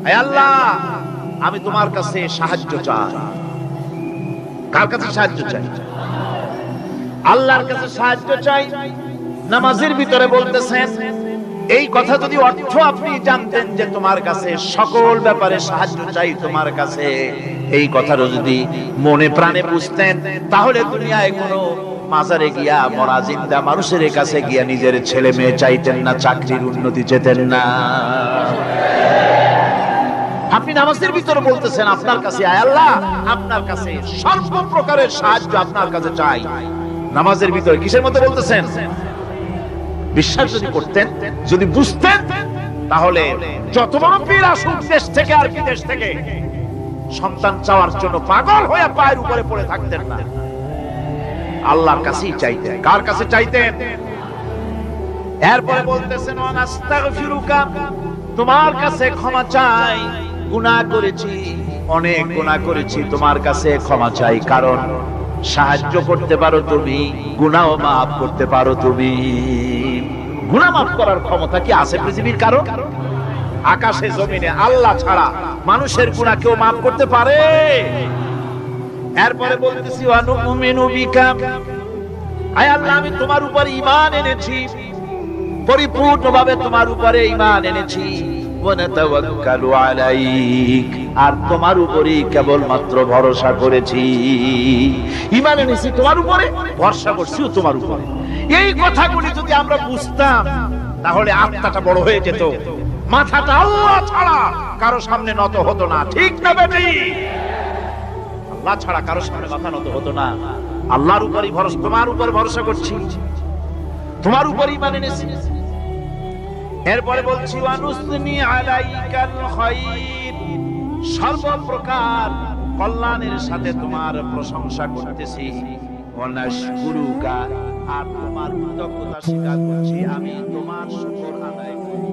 হে আল্লাহ আমি তোমার কাছে সাহায্য চাই। কার কাছে সাহায্য চাই? আল্লাহর কাছে সাহায্য চাই। নামাজের ভিতরে বলতেছেন, এই কথা যদি অর্থ আপনি জানতেন যে তোমার কাছে সকল ব্যাপারে সাহায্য চাই তোমার কাছে, এই কথাটা যদি মনে প্রাণে বুঝতেন, তাহলে দুনিয়ায় কোনো মাজারে গিয়া মরা জিন্দা মানুষের কাছে গিয়া নিজের ছেলে মেয়ে চাইতেন না, চাকরির উন্নতি চেতেন না। আপনি নামাজের ভিতরে বলতেছেন আপনার কাছে, আয় আল্লাহ আপনার কাছে সর্ব প্রকারের সাহায্য আপনার কাছে চাই। নামাজের ভিতরে কিসের মধ্যে বলতেছেন? বিশ্বাস যদি করতেন, যদি বুঝতেন, তাহলে যত বড় পীর আসুক দেশ থেকে আর বিদেশ থেকে, সন্তান চাওয়ার জন্য পাগল হয়ে পায়ের উপরে পড়ে থাকতেন না, আল্লাহর কাছেই চাইতেন। কার কাছে চাইতেন? এরপরে বলতেছেন ওয়ানাস্তাগফিরুকা, তোমার কাছে ক্ষমা চাই, গুনাহ করেছি, অনেক গুনাহ করেছি, তোমার কাছে ক্ষমা চাই, কারণ সাহায্য করতে পারো তুমি, গুনাহ মাফ করতে পারো তুমি। গুনাহ মাফ করার ক্ষমতা কি আছে পৃথিবীর কারো? আকাশে জমিনে আল্লাহ ছাড়া মানুষের গুনাহ কেউ মাফ করতে পারে? এরপরে বলতেছি ওয়ানুমিনু বিকা, আয় আল্লাহ আমি তোমার উপর ঈমান এনেছি, পরিপূর্ণভাবে তোমার উপরে ঈমান এনেছি। ওয়ানাতাওয়াক্কালু আলাইক, আর তোমার উপরেই কেবলমাত্র ভরসা করেছি। ঈমান এনেছি তোমার উপরে, ভরসা করছিও তোমার উপরে। এই কথাগুলি যদি আমরা বুঝতাম, তাহলে আত্মাটা বড় হয়ে যেত, মাথাটা আল্লাহ ছাড়া কারো সামনে নত হতো না। ঠিক না বেটি? আল্লাহ ছাড়া কারো সামনে মাথা নত হতো না। আল্লাহর উপরই ভরসা, তোমার উপর ভরসা করছি, তোমার উপর ঈমান এনেছি। এরপরে বলছি ওয়ানুসনি আলাইকাল খায়র, সর্বপ্রকার কল্যাণের সাথে তোমার প্রশংসা করতেছি। ওয়ানাশকুরুকা, আর তোমার কৃতজ্ঞতা স্বীকার করছি, আমি তোমার শুকর আদায় করি।